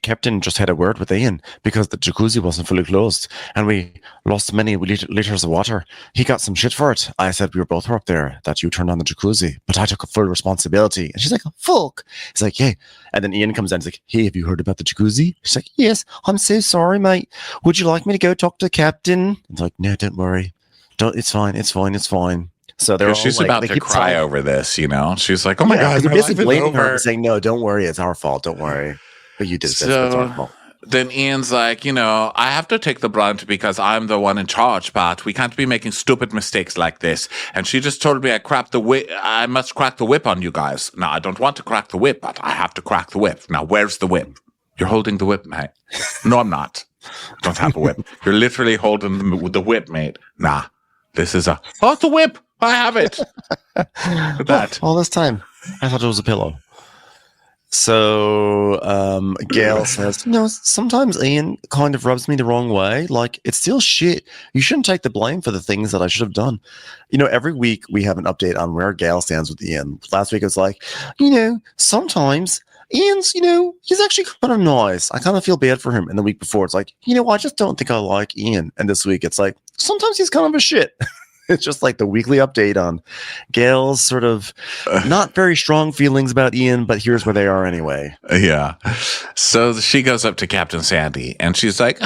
Speaker 2: Captain just had a word with Ian because the jacuzzi wasn't fully closed and we lost many liters of water. He got some shit for it. I said we both were up there that you turned on the jacuzzi, but I took a full responsibility. And she's like, fuck. He's like, yeah. And then Ian comes in and he's like, hey, have you heard about the jacuzzi? She's like, yes, I'm so sorry, mate. Would you like me to go talk to the captain? He's like, no, don't worry. It's fine. So
Speaker 1: she's about to cry over this, She's like, oh my God,
Speaker 2: they're basically blaming her, saying, no, don't worry. It's our fault. Don't worry. But you did this. That's our fault.
Speaker 1: Then Ian's like, I have to take the brunt because I'm the one in charge, but we can't be making stupid mistakes like this. And she just told me I must crack the whip on you guys. Now, I don't want to crack the whip, but I have to crack the whip. Now, where's the whip? You're holding the whip, mate. No, I'm not. I don't have a whip. You're literally holding the whip, mate. Nah, this is it's a whip. I have it. That.
Speaker 2: All this time, I thought it was a pillow. So Gail says, sometimes Ian kind of rubs me the wrong way. Like, it's still shit. You shouldn't take the blame for the things that I should have done. Every week we have an update on where Gail stands with Ian. Last week it was like, sometimes Ian's, he's actually kind of nice. I kind of feel bad for him. And the week before it's like, I just don't think I like Ian. And this week it's like, sometimes he's kind of a shit. It's just like the weekly update on Gail's sort of not very strong feelings about Ian, but here's where they are anyway.
Speaker 1: Yeah. So she goes up to Captain Sandy and she's like,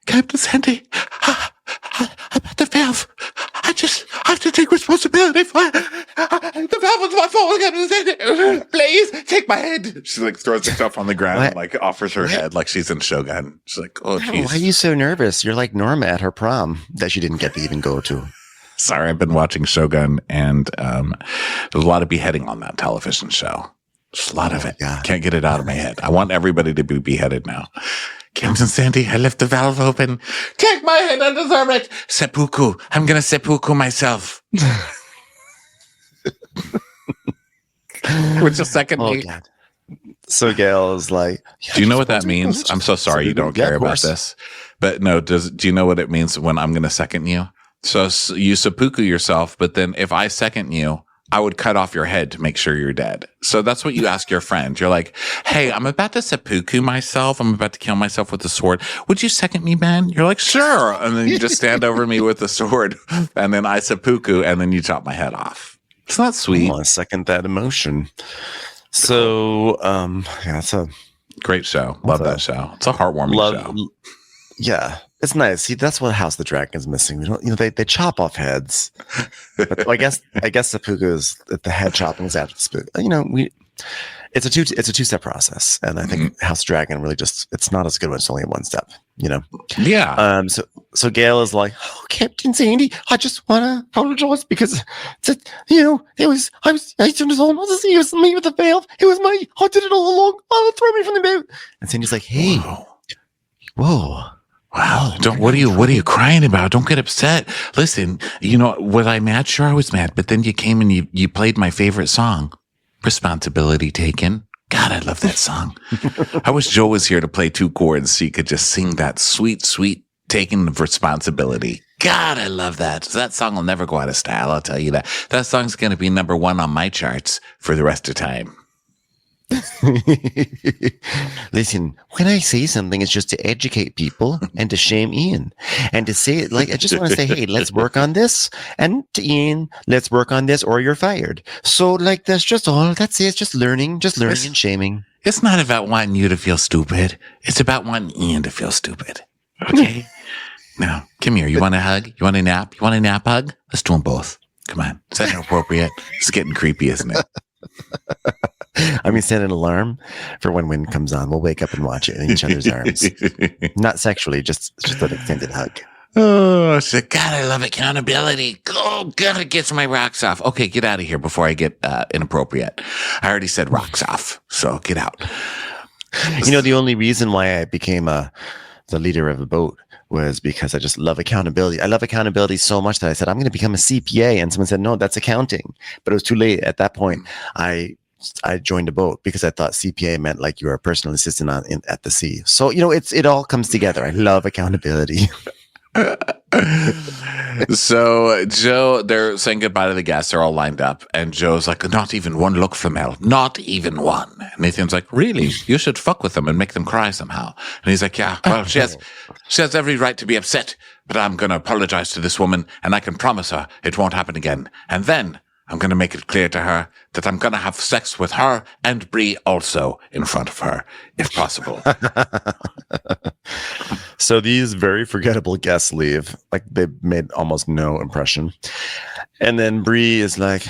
Speaker 1: Captain Sandy, about the valve. I have to take responsibility for it. The valve was my fault, Captain Sandy. Please take my head. She throws herself on the ground and offers her head like she's in Shogun. She's like, oh, jeez.
Speaker 2: Why are you so nervous? You're like Norma at her prom that she didn't get to even go to.
Speaker 1: Sorry, I've been watching Shogun, and there's a lot of beheading on that television show. There's a lot of it. God. Can't get it out of my head. I want everybody to be beheaded now. Captain Sandy, I left the valve open. Take my head, I deserve it. Seppuku. I'm going to seppuku myself. Which is second me.
Speaker 2: God. So Gail is like,
Speaker 1: do you know what that means? I'm so sorry you don't care about this. But no, do you know what it means when I'm going to second you? So you seppuku yourself, but then if I second you, I would cut off your head to make sure you're dead. So that's what you ask your friend. You're like, hey, I'm about to seppuku myself. I'm about to kill myself with a sword. Would you second me, man? You're like, sure. And then you just stand over me with the sword, and then I seppuku, and then you chop my head off. It's not sweet.
Speaker 2: I second that emotion. So, yeah, it's a
Speaker 1: great show. Love that show. It's a heartwarming show.
Speaker 2: Yeah, it's nice. See, that's what House of the Dragon is missing. We don't, they chop off heads. But I guess seppuku is the head chopping is after the spook. It's a two-step process, and I think House of Dragon really it's not as good when it's only in one step.
Speaker 1: Yeah.
Speaker 2: So Gail is like, oh, Captain Sandy, I just want to apologize because I turned all not to see it was me with the valve. It was I did it all along. Oh, throw me from the boat. And Sandy's like, hey, whoa.
Speaker 1: Wow. What are you crying about? Don't get upset. Listen, was I mad? Sure, I was mad. But then you came and you played my favorite song, Responsibility Taken. God, I love that song. I wish Joe was here to play 2 chords so he could just sing that sweet, sweet taking of responsibility. God, I love that. So that song will never go out of style. I'll tell you that. That song's going to be number 1 on my charts for the rest of time.
Speaker 2: Listen, when I say something, it's just to educate people and to shame Ian and to say, I just want to say, hey, let's work on this. And to Ian, let's work on this or you're fired. So that's just all. That's it. It's just learning and shaming.
Speaker 1: It's not about wanting you to feel stupid. It's about wanting Ian to feel stupid. Okay? Now, come here. You want a hug? You want a nap? You want a nap hug? Let's do them both. Come on. Is that inappropriate? It's getting creepy, isn't it?
Speaker 2: Set an alarm for when wind comes on. We'll wake up and watch it in each other's arms. Not sexually, just an extended hug.
Speaker 1: Oh, God, I love accountability. Oh, God, it gets my rocks off. Okay, get out of here before I get inappropriate. I already said rocks off, so get out.
Speaker 2: The only reason why I became the leader of a boat was because I just love accountability. I love accountability so much that I said, I'm going to become a CPA. And someone said, no, that's accounting. But it was too late. At that point, I joined a boat because I thought CPA meant like you were a personal assistant at the sea. So, it all comes together. I love accountability.
Speaker 1: So Joe, they're saying goodbye to the guests. They're all lined up. And Joe's like, not even one look from Elle. Not even one. And Nathan's like, really? You should fuck with them and make them cry somehow. And he's like, yeah, well, she has every right to be upset, but I'm going to apologize to this woman and I can promise her it won't happen again. And then I'm going to make it clear to her that I'm going to have sex with her and Bree also in front of her, if possible.
Speaker 2: So these very forgettable guests leave. Like they made almost no impression. And then Bree is like,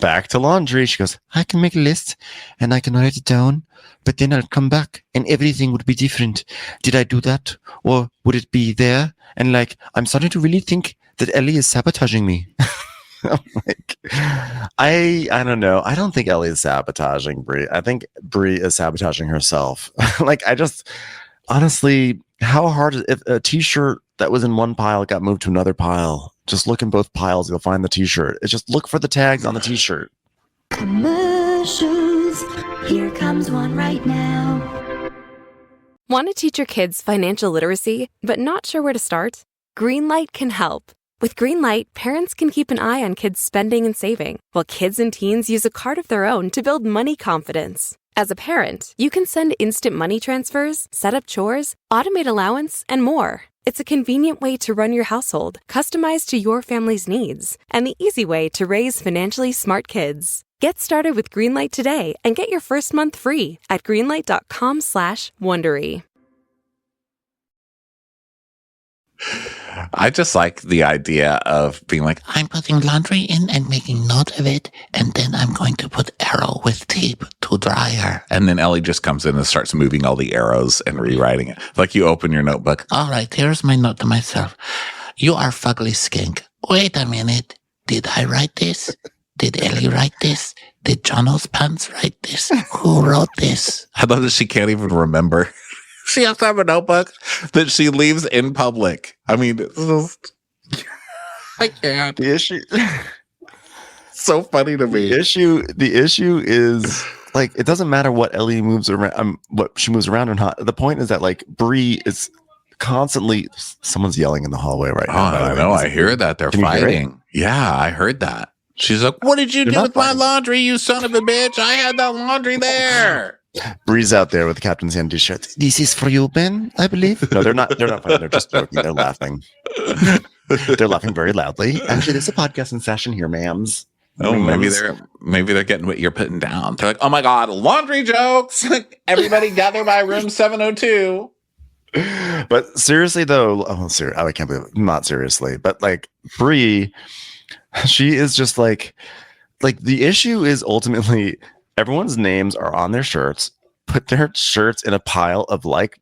Speaker 2: back to laundry. She goes, I can make a list and I can write it down, but then I'll come back and everything would be different. Did I do that? Or would it be there? And I'm starting to really think that Ellie is sabotaging me. I'm like, I don't know. I don't think Ellie is sabotaging Bree. I think Bree is sabotaging herself. Honestly, how hard if a t-shirt that was in one pile got moved to another pile? Just look in both piles, you'll find the t-shirt. It's just look for the tags on the t-shirt.
Speaker 7: Commercials. Here comes one right now.
Speaker 8: Want to teach your kids financial literacy, but not sure where to start? Greenlight can help. With Greenlight, parents can keep an eye on kids' spending and saving, while kids and teens use a card of their own to build money confidence. As a parent, you can send instant money transfers, set up chores, automate allowance, and more. It's a convenient way to run your household, customized to your family's needs, and the easy way to raise financially smart kids. Get started with Greenlight today and get your first month free at greenlight.com/Wondery.
Speaker 1: I just like the idea of being like,
Speaker 6: I'm putting laundry in and making note of it, and then I'm going to put arrow with tape to dry her.
Speaker 1: And then Ellie just comes in and starts moving all the arrows and rewriting it. Like you open your notebook.
Speaker 6: All right, here's my note to myself. You are fugly skink. Wait a minute. Did I write this? Did Ellie write this? Did Jono's pants write this? Who wrote this?
Speaker 1: I love that she can't even remember. She has to have a notebook that she leaves in public. I mean, I can't.
Speaker 2: The issue,
Speaker 1: so funny to me.
Speaker 2: The issue is it doesn't matter what Ellie moves around, what she moves around or not. The point is that Bree is constantly. Someone's yelling in the hallway right now.
Speaker 1: Oh, I know. I hear that they're fighting. Yeah, I heard that. She's like, what did you
Speaker 2: You're
Speaker 1: do
Speaker 2: not
Speaker 1: with my
Speaker 2: fighting.
Speaker 1: laundry, you son of a bitch? I had that laundry there.
Speaker 2: Bree's out there with the Captain Sandy shirt. This is for you, Ben, I believe. No, they're not fighting. They're just joking. They're laughing. They're laughing very loudly. Actually, this is a podcasting session here, ma'ams.
Speaker 1: Oh, maybe they're getting what you're putting down. They're like, oh my God, laundry jokes. Everybody gather by room 702.
Speaker 2: But seriously though, I can't believe it. Not seriously, but like Bree, she is just like the issue is ultimately everyone's names are on their shirts. Put their shirts in a pile of like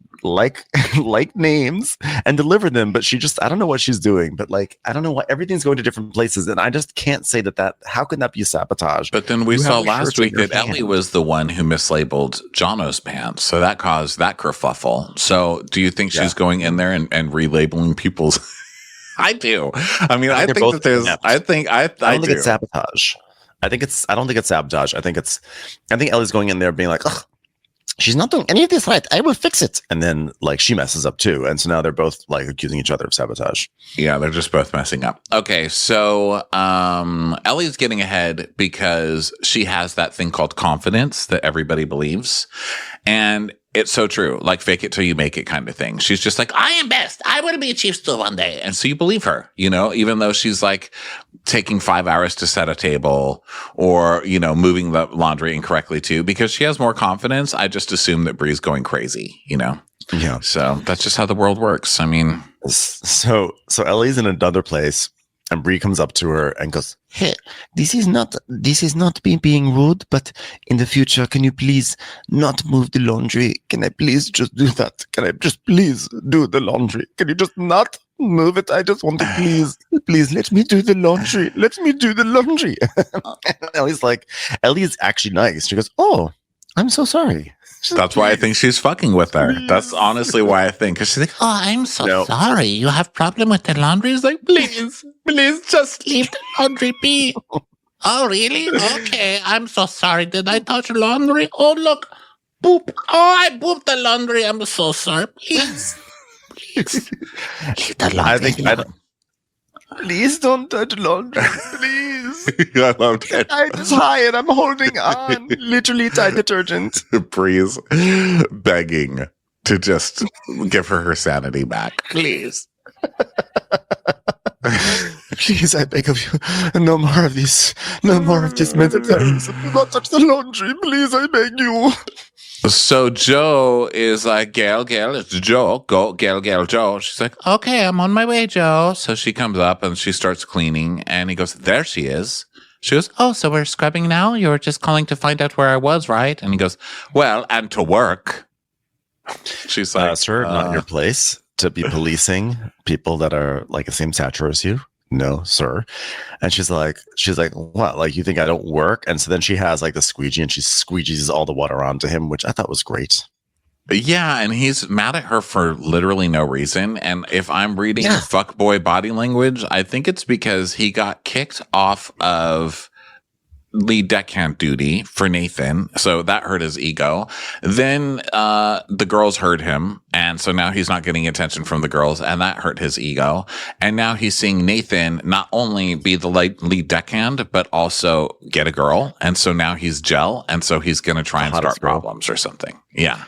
Speaker 2: names and deliver them. But I don't know what she's doing. But like, I don't know why everything's going to different places, and I just can't say that. How can that be sabotage?
Speaker 1: But then we saw last week that Ellie was the one who mislabeled Jono's pants, so that caused that kerfuffle. So, do you think she's going in there and relabeling people's? I do. I mean, I think that there's. Inept. I don't think it's sabotage. I don't think it's sabotage. I think Ellie's going in there being like, ugh, she's not doing any of this right. I will fix it. And then like she messes up too. And so now they're both like accusing each other of sabotage. Yeah, they're just both messing up. Okay, so Ellie's getting ahead because she has that thing called confidence that everybody believes. And it's so true, like fake it till you make it kind of thing. She's just like, I am best. I want to be a chief still one day. And so you believe her, even though she's like taking 5 hours to set a table or, moving the laundry incorrectly too, because she has more confidence. I just assume that Bree's going crazy, Yeah. So that's just how the world works. I mean.
Speaker 2: So Ellie's in another place. And Bree comes up to her and goes, hey, this is not me being rude, but in the future, can you please not move the laundry? Can I please just do that? Can I just please do the laundry? Can you just not move it? I just want to please let me do the laundry. Let me do the laundry. Ellie is actually nice. She goes, oh, I'm so sorry.
Speaker 1: That's why I think she's fucking with her. That's honestly why I think. Because she's like,
Speaker 6: oh, I'm so sorry. You have problem with the laundry? It's like, please, just leave the laundry be. Oh, really? Okay, I'm so sorry. Did I touch laundry? Oh, look. Boop. Oh, I booped the laundry. I'm so sorry. Please. Leave the laundry. Please don't touch laundry. Please.
Speaker 1: I love that.
Speaker 2: I'm tired. I'm holding on. Literally Tide detergent.
Speaker 1: Bree's begging to just give her sanity back. Please.
Speaker 2: Please, I beg of you. No more of this. No more of this medicine. Do not touch the laundry. Please, I beg you.
Speaker 1: So Joe is like, Gail, it's Joe. Go, Gail, Joe. She's like, okay, I'm on my way, Joe. So she comes up and she starts cleaning. And he goes, there she is. She goes, oh, so we're scrubbing now? You were just calling to find out where I was, right? And he goes, well, and to work. She's like,
Speaker 2: sir, not your place to be policing people that are like the same stature as you. No, sir. And she's like, what? Like, you think I don't work? And so then she has like the squeegee and she squeegees all the water onto him, which I thought was great.
Speaker 1: Yeah, and he's mad at her for literally no reason. And if I'm reading fuckboy body language, I think it's because he got kicked off of lead deckhand duty for Nathan, so that hurt his ego. Then the girls heard him, and so now he's not getting attention from the girls, and that hurt his ego. And now he's seeing Nathan not only be the lead deckhand, but also get a girl, and so now he's gel, and so he's gonna try and start problems or something. Yeah.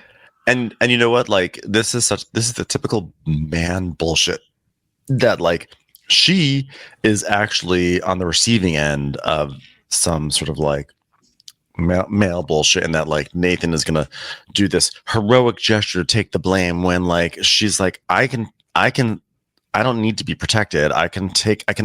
Speaker 2: And you know what? Like, this is the typical man bullshit that like she is actually on the receiving end of some sort of like male bullshit, and that like Nathan is gonna do this heroic gesture to take the blame when like she's like, I don't need to be protected. I can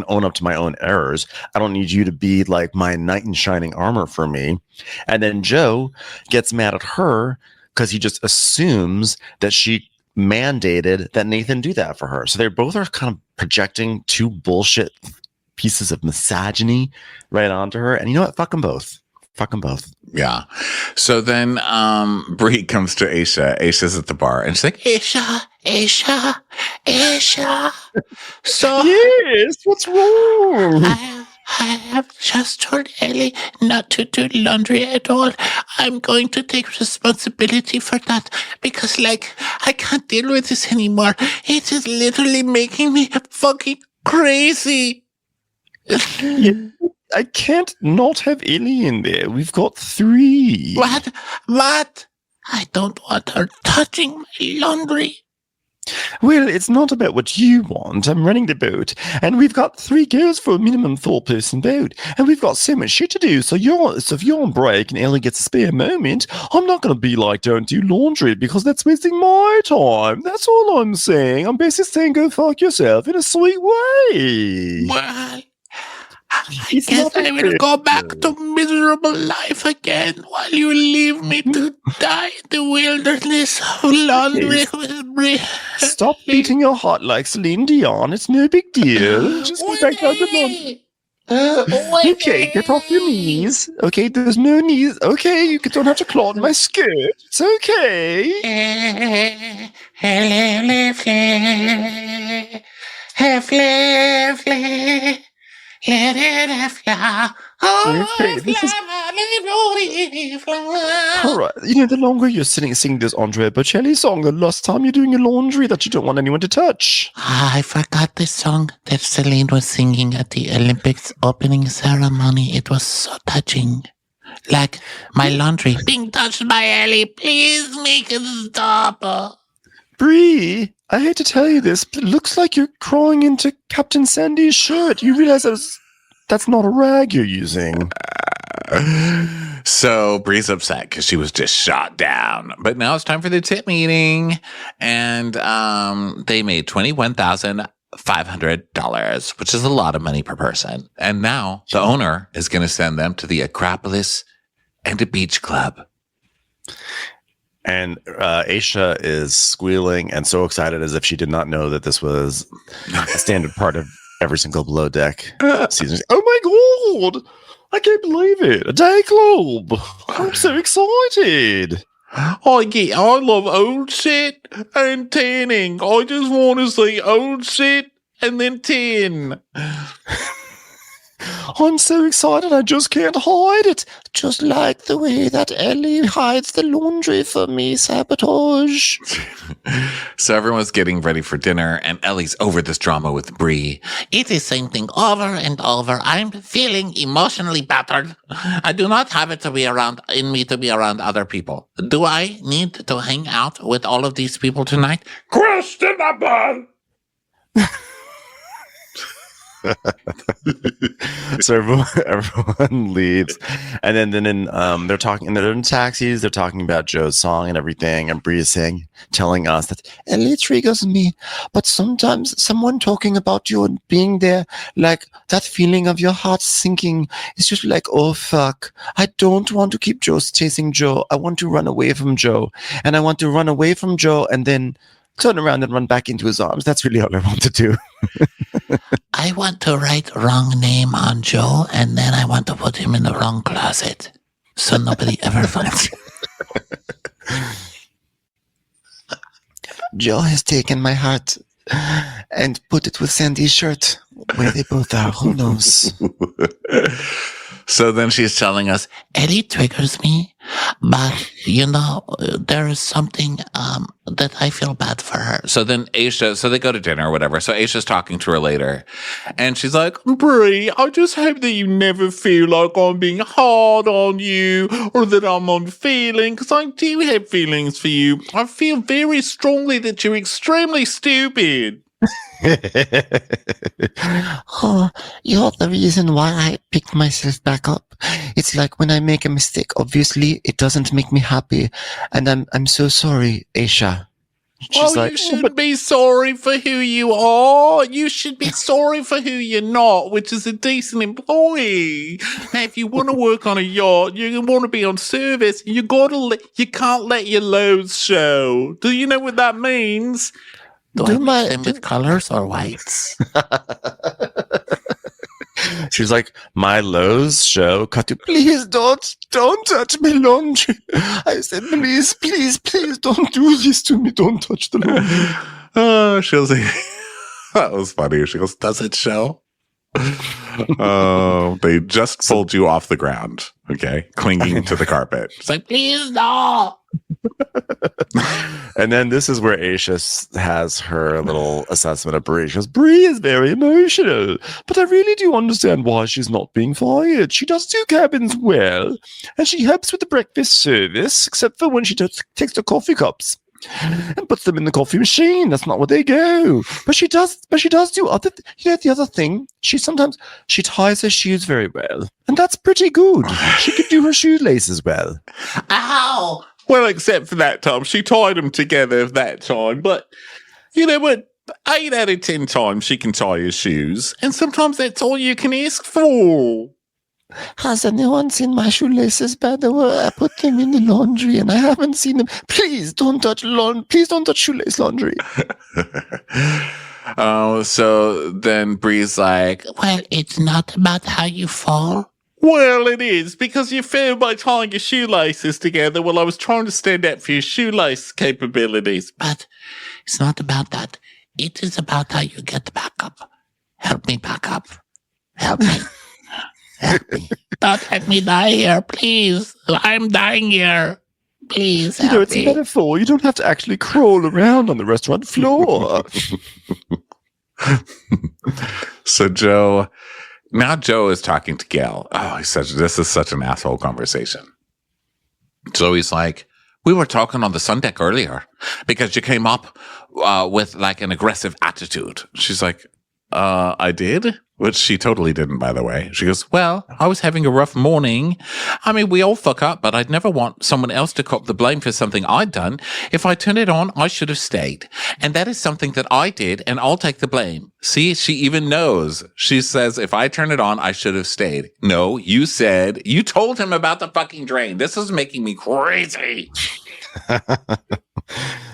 Speaker 2: own up to my own errors. I don't need you to be like my knight in shining armor for me. And then Joe gets mad at her because he just assumes that she mandated that Nathan do that for her. So they both are kind of projecting two bullshit pieces of misogyny right onto her. And you know what? Fuck them both.
Speaker 1: Yeah. So then Bree comes to Aisha. Aisha's at the bar and she's like, Aisha. So
Speaker 2: yes, what's wrong?
Speaker 6: I have just told Ellie not to do laundry at all. I'm going to take responsibility for that because, like, I can't deal with this anymore. It is literally making me fucking crazy.
Speaker 2: I can't not have Ellie in there. We've got 3.
Speaker 6: What? I don't want her touching my laundry.
Speaker 2: Well, it's not about what you want. I'm running the boat, and we've got 3 girls for a minimum 4-person boat, and we've got so much shit to do. So if you're on break and Ellie gets a spare moment, I'm not going to be like, don't do laundry, because that's wasting my time. That's all I'm saying. I'm basically saying go fuck yourself in a sweet way.
Speaker 6: Well, I guess I will go back to miserable life again while you leave me to die in the wilderness of laundry with Brie.
Speaker 2: Stop beating your heart like Celine Dion. It's no big deal. Just go back down the laundry. Okay, get off your knees. Okay, there's no knees. Okay, you don't have to claw on my skirt. It's okay.
Speaker 6: Let it fly.
Speaker 2: Okay, this is... All right. You know, the longer you're singing this Andrea Bocelli song, the less time you're doing your laundry that you don't want anyone to touch.
Speaker 6: I forgot the song that Celine was singing at the Olympics opening ceremony. It was so touching. Like my laundry being touched by Ellie. Please make it stop.
Speaker 2: Brie, I hate to tell you this, but it looks like you're crawling into Captain Sandy's shirt. You realize that's not a rag you're using.
Speaker 1: So Bree's upset because she was just shot down. But now it's time for the tip meeting. And they made $21,500, which is a lot of money per person. And now the owner is going to send them to the Acropolis and a beach club.
Speaker 2: And Aisha is squealing and so excited as if she did not know that this was a standard part of every single Below Deck season. Oh my God! I can't believe it! A day club! I'm so excited!
Speaker 1: I love old shit and tanning. I just want to see old shit and then tan.
Speaker 2: I'm so excited I just can't hide it. Just like the way that Ellie hides the laundry for me, sabotage.
Speaker 1: So everyone's getting ready for dinner, and Ellie's over this drama with Bree.
Speaker 6: It is same thing over and over. I'm feeling emotionally battered. I do not have it to be around other people. Do I need to hang out with all of these people tonight?
Speaker 1: Question number.
Speaker 2: So everyone leaves, and then they're talking, and they're in taxis. They're talking about Joe's song and everything, and Bree is telling us that Ellie triggers me, but sometimes someone talking about you and being there, like that feeling of your heart sinking, is just like, oh fuck, I don't want to keep chasing Joe. I want to run away from Joe, and I want to run away from Joe, and then turn around and run back into his arms. That's really all I want to do.
Speaker 6: I want to write wrong name on Joe, and then I want to put him in the wrong closet, so nobody ever finds him.
Speaker 2: Joe has taken my heart and put it with Sandy's shirt. Where they both are, who knows?
Speaker 1: So then she's telling us,
Speaker 6: Ellie triggers me, but, there is something that I feel bad for her.
Speaker 1: so then Aisha, so they go to dinner or whatever. So Aisha's talking to her later, and she's like, Bree, I just hope that you never feel like I'm being hard on you or that I'm unfeeling, because I do have feelings for you. I feel very strongly that you're extremely stupid.
Speaker 2: Oh, you're the reason why I picked myself back up. It's like when I make a mistake, obviously it doesn't make me happy, and I'm so sorry, Aisha. She's
Speaker 1: you should be sorry for who you are. You should be sorry for who you're not, which is a decent employee. Now, if you want to work on a yacht, you want to be on service, you can't let your lows show. Do you know what that means?
Speaker 6: Do I mix them with colors or whites?
Speaker 2: She's like, my lows show. Please don't touch my laundry. I said, please, don't do this to me. Don't touch the laundry.
Speaker 1: She'll say, that was funny. She goes, does it show? They just pulled you off the ground. Okay. Clinging to the carpet.
Speaker 6: It's like, please no.
Speaker 2: And then this is where Aisha has her little assessment of Bree. She goes, Bree is very emotional, but I really do understand why she's not being fired. She does do cabins well, and she helps with the breakfast service, except for when she takes the coffee cups and puts them in the coffee machine. That's not where they go. But she does do other. The other thing, she ties her shoes very well, and that's pretty good. She could do her shoelaces well.
Speaker 6: Ow!
Speaker 1: Well, except for that time. She tied them together that time. But you know what? 8 out of 10 times she can tie her shoes. And sometimes that's all you can ask for.
Speaker 2: Has anyone seen my shoelaces, by the way? I put them in the laundry and I haven't seen them. Please don't touch shoelace laundry.
Speaker 1: So then Bree's like,
Speaker 6: Well, it's not about how you fall.
Speaker 1: well, it is, because you fell by tying your shoelaces together while I was trying to stand up for your shoelace capabilities.
Speaker 6: But it's not about that. It is about how you get back up. Help me back up. Help me. Help me. Don't let me die here, please. I'm dying here. Please help
Speaker 2: It's
Speaker 6: me.
Speaker 2: a metaphor. You don't have to actually crawl around on the restaurant floor.
Speaker 1: So Joe is talking to Gail. Oh, this is such an asshole conversation. So he's like, we were talking on the sun deck earlier because you came up with like an aggressive attitude. She's like, I did? Which she totally didn't, by the way. She goes, well, I was having a rough morning. I mean, we all fuck up, but I'd never want someone else to cop the blame for something I'd done. If I turned it on, I should have stayed. And that is something that I did, and I'll take the blame. See, she even knows. She says, if I turn it on, I should have stayed. No, you told him about the fucking drain. This is making me crazy.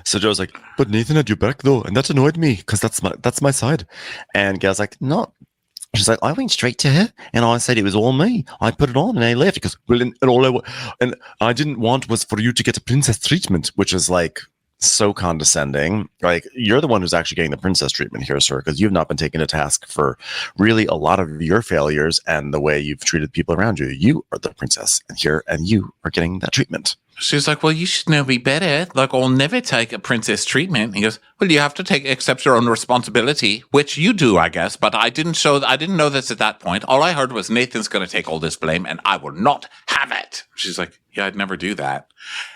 Speaker 2: So Joe's like, but Nathan had your back though, and that annoyed me because that's my side. And Gail's like, no. She's like, I went straight to her and I said it was all me. I put it on and I left because and I didn't want was for you to get a princess treatment, which is like so condescending. Like, you're the one who's actually getting the princess treatment here, sir, because you've not been taken to task for really a lot of your failures and the way you've treated people around you. You are the princess and you are getting that treatment.
Speaker 1: She's like, well, you should know me better. Like, I'll never take a princess treatment. He goes, well, you have to accept your own responsibility, which you do, I guess. But I didn't know this at that point. All I heard was Nathan's going to take all this blame and I will not have it. She's like, yeah, I'd never do that.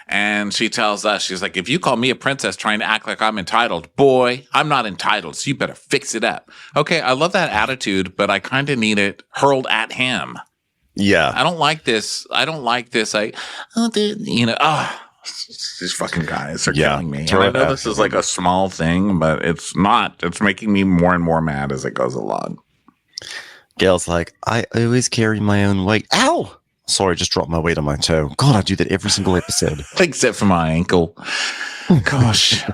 Speaker 1: And she tells us, she's like, if you call me a princess trying to act like I'm entitled, boy, I'm not entitled. So you better fix it up. Okay. I love that attitude, but I kind of need it hurled at him.
Speaker 2: Yeah.
Speaker 1: I don't like this. These fucking guys are killing me. And I know this is like a small thing, but it's not. It's making me more and more mad as it goes along.
Speaker 2: Gail's like, I always carry my own weight. Ow! Sorry, just dropped my weight on my toe. God, I do that every single episode.
Speaker 1: Except for my ankle. Gosh.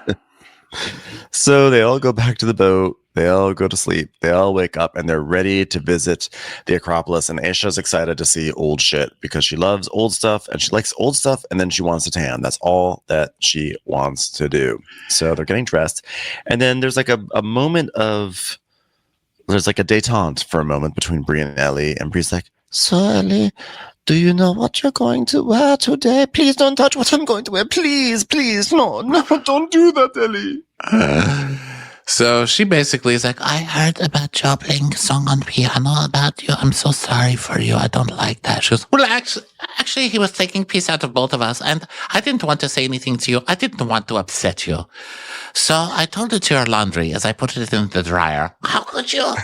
Speaker 2: So they all go back to the boat. They all go to sleep. They all wake up and they're ready to visit the Acropolis. And Aisha's excited to see old shit because she loves old stuff and she likes old stuff. And then she wants to tan. That's all that she wants to do. So they're getting dressed. And then there's like a moment of, there's like a détente for a moment between Bree and Ellie. And Bree's like, so Ellie, do you know what you're going to wear today? Please don't touch what I'm going to wear. Please, please. No, don't do that, Ellie.
Speaker 1: So she basically is like,
Speaker 6: I heard about you playing a song on piano about you. I'm so sorry for you. I don't like that. She goes, well, actually, he was taking piss out of both of us, and I didn't want to say anything to you. I didn't want to upset you. So I told it to your laundry as I put it in the dryer. How could you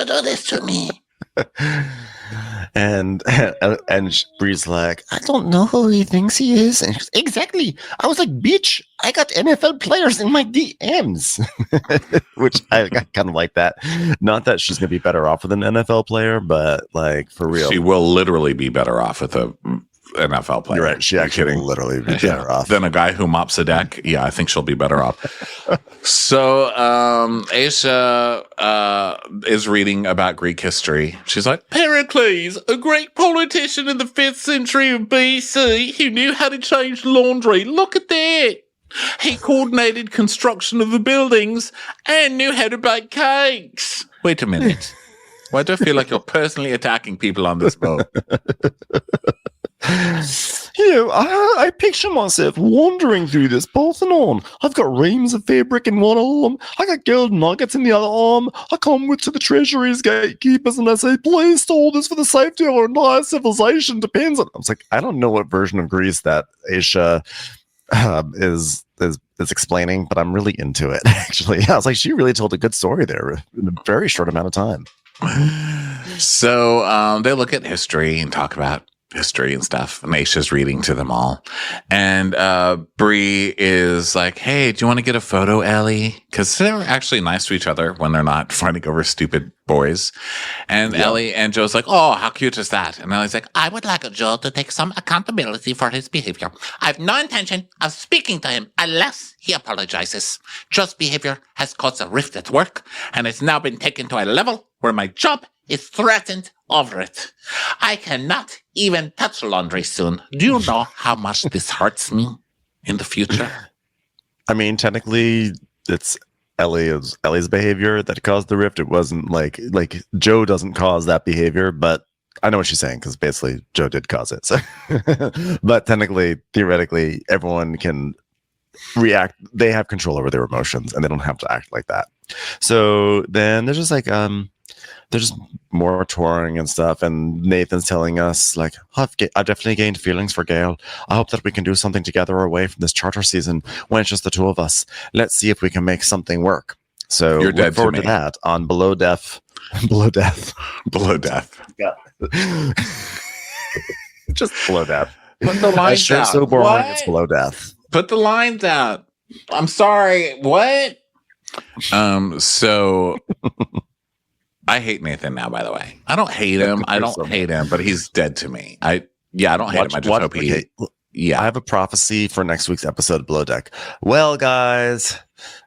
Speaker 6: do this to me?
Speaker 2: And Bree's like, I don't know who he thinks he is. And she goes, exactly. I was like, bitch, I got NFL players in my DMs. Which I kind of like that. Not that she's going to be better off with an NFL player, but like, for real.
Speaker 1: She will literally be better off with a NFL player.
Speaker 2: You're right. She actually will literally be better off
Speaker 1: than a guy who mops a deck. Yeah, I think she'll be better off. So Aisha is reading about Greek history. She's like, Pericles, a great politician in the 5th century of BC who knew how to change laundry. Look at that. He coordinated construction of the buildings and knew how to bake cakes. Wait a minute. Why do I feel like you're personally attacking people on this boat?
Speaker 2: I picture myself wandering through this Parthenon. I've got reams of fabric in one arm. I got gold nuggets in the other arm. I come with to the treasury's gatekeepers and I say, please store this for the safety of our entire civilization depends on. I was like, I don't know what version of Greece that Aisha is explaining, but I'm really into it, actually. I was like, she really told a good story there in a very short amount of time.
Speaker 1: So they look at history and talk about history and stuff. And Aisha's reading to them all. And Bree is like, hey, do you want to get a photo, Ellie? Because they're actually nice to each other when they're not fighting over stupid boys. And Ellie and Joe's like, oh, how cute is that? And Ellie's like, I would like Joe to take some accountability for his behavior. I have no intention of speaking to him unless he apologizes. Joe's behavior has caused a rift at work, and it's now been taken to a level where my job is threatened over it. I cannot even touch laundry soon. Do you know how much this hurts me in the future?
Speaker 2: I mean, technically, it's Ellie's behavior that caused the rift. It wasn't like Joe doesn't cause that behavior, but I know what she's saying because basically Joe did cause it. So, but technically, theoretically, everyone can react. They have control over their emotions, and they don't have to act like that. So then there's just like there's more touring and stuff, and Nathan's telling us like, I've definitely gained feelings for Gail. I hope that we can do something together away from this charter season when it's just the two of us. Let's see if we can make something work. So
Speaker 1: You're
Speaker 2: look
Speaker 1: dead
Speaker 2: forward
Speaker 1: to
Speaker 2: to
Speaker 1: me.
Speaker 2: that on Below Death.
Speaker 1: Below death.
Speaker 2: Yeah. Just Below Death.
Speaker 1: Put the lines
Speaker 2: Sure,
Speaker 1: out.
Speaker 2: so boring.
Speaker 1: What?
Speaker 2: It's Below Death.
Speaker 1: Put the lines out. I'm sorry. What? So I hate Nathan now, by the way. I don't hate him. I don't hate him, but he's dead to me. I don't hate him. I just hope he.
Speaker 2: Okay.
Speaker 1: Yeah.
Speaker 2: I have a prophecy for next week's episode of Below Deck. Well, guys,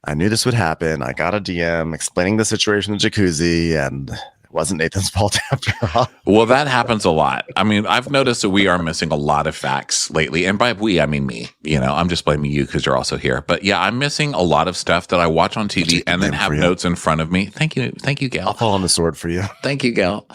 Speaker 2: I knew this would happen. I got a DM explaining the situation in the jacuzzi, and it wasn't Nathan's fault after all.
Speaker 1: Well, that happens a lot. I mean, I've noticed that we are missing a lot of facts lately. And by we, I mean me. You know, I'm just blaming you because you're also here. But yeah, I'm missing a lot of stuff that I watch on TV and then have notes in front of me. Thank you. Thank you, Gail.
Speaker 2: I'll fall on the sword for you.
Speaker 1: Thank you, Gail.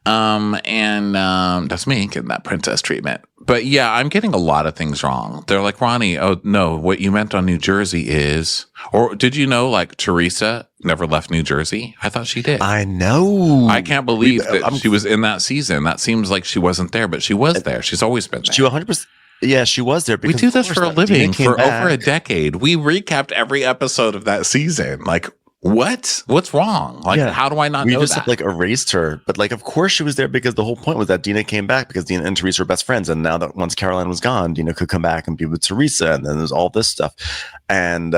Speaker 1: That's me getting that princess treatment. But yeah, I'm getting a lot of things wrong. They're like, Ronnie, oh no, what you meant on New Jersey is, or did you know like Teresa never left New Jersey? I thought she did.
Speaker 2: I know.
Speaker 1: I can't believe that she was in that season. That seems like she wasn't there, but she was there. She's always been there.
Speaker 2: She 100%. Yeah, she was there.
Speaker 1: We do this for a living for over a decade. We recapped every episode of that season. Like, what? What's wrong? Like, how do I not know
Speaker 2: just
Speaker 1: that?
Speaker 2: like erased her, but like, of course she was there because the whole point was that Dina came back because Dina and Teresa were best friends, and now that once Caroline was gone, Dina could come back and be with Teresa, and then there's all this stuff, and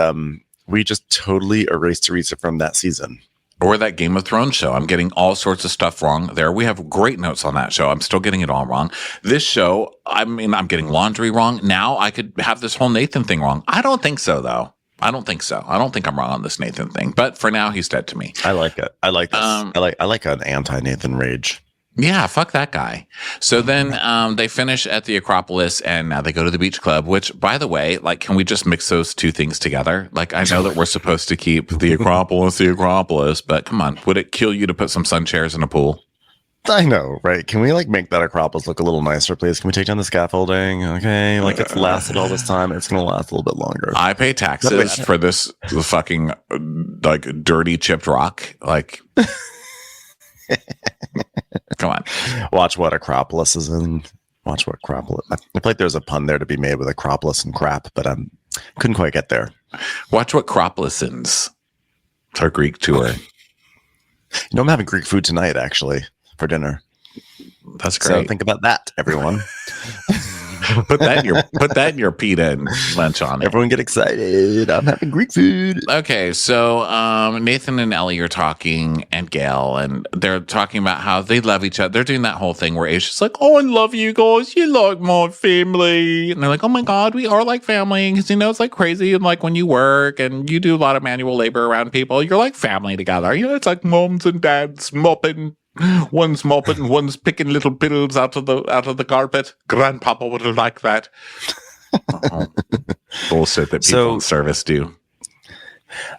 Speaker 2: we just totally erased Teresa from that season.
Speaker 1: Or that Game of Thrones show. I'm getting all sorts of stuff wrong there. We have great notes on that show. I'm still getting it all wrong. This show, I mean, I'm getting laundry wrong. Now I could have this whole Nathan thing wrong. I don't think so, though. I don't think so. I don't think I'm wrong on this Nathan thing. But for now, he's dead to me.
Speaker 2: I like it. I like this. I like an anti-Nathan rage.
Speaker 1: Yeah, fuck that guy. So then they finish at the Acropolis, and now they go to the beach club, which, by the way, like, can we just mix those two things together? Like, I know that we're supposed to keep the Acropolis, but come on. Would it kill you to put some sun chairs in a pool?
Speaker 2: I know, right? Can we like make that Acropolis look a little nicer, please? Can we take down the scaffolding? Okay, like it's lasted all this time. It's going to last a little bit longer.
Speaker 1: I pay taxes for this fucking like dirty chipped rock. Like, come on.
Speaker 2: Watch what Acropolis is in. Watch what Acropolis. I feel like there's a pun there to be made with Acropolis and crap, but I couldn't quite get there.
Speaker 1: Watch what Acropolis is. It's our Greek tour.
Speaker 2: You know, I'm having Greek food tonight, actually, for dinner.
Speaker 1: That's great.
Speaker 2: So think about that, everyone.
Speaker 1: put that in your pita and lunch on it.
Speaker 2: Everyone get excited. I'm having Greek food.
Speaker 1: Okay, so Nathan and Ellie are talking, and Gail, and they're talking about how they love each other. They're doing that whole thing where Aisha's like, oh, I love you guys. You're like my family. And they're like, oh my God, we are like family. Because, you know, it's like crazy. And like when you work and you do a lot of manual labor around people, you're like family together. You know, it's like moms and dads mopping. One's mopping, one's picking little pills out of the carpet. Grandpapa would have liked that. Bullshit that people in service do.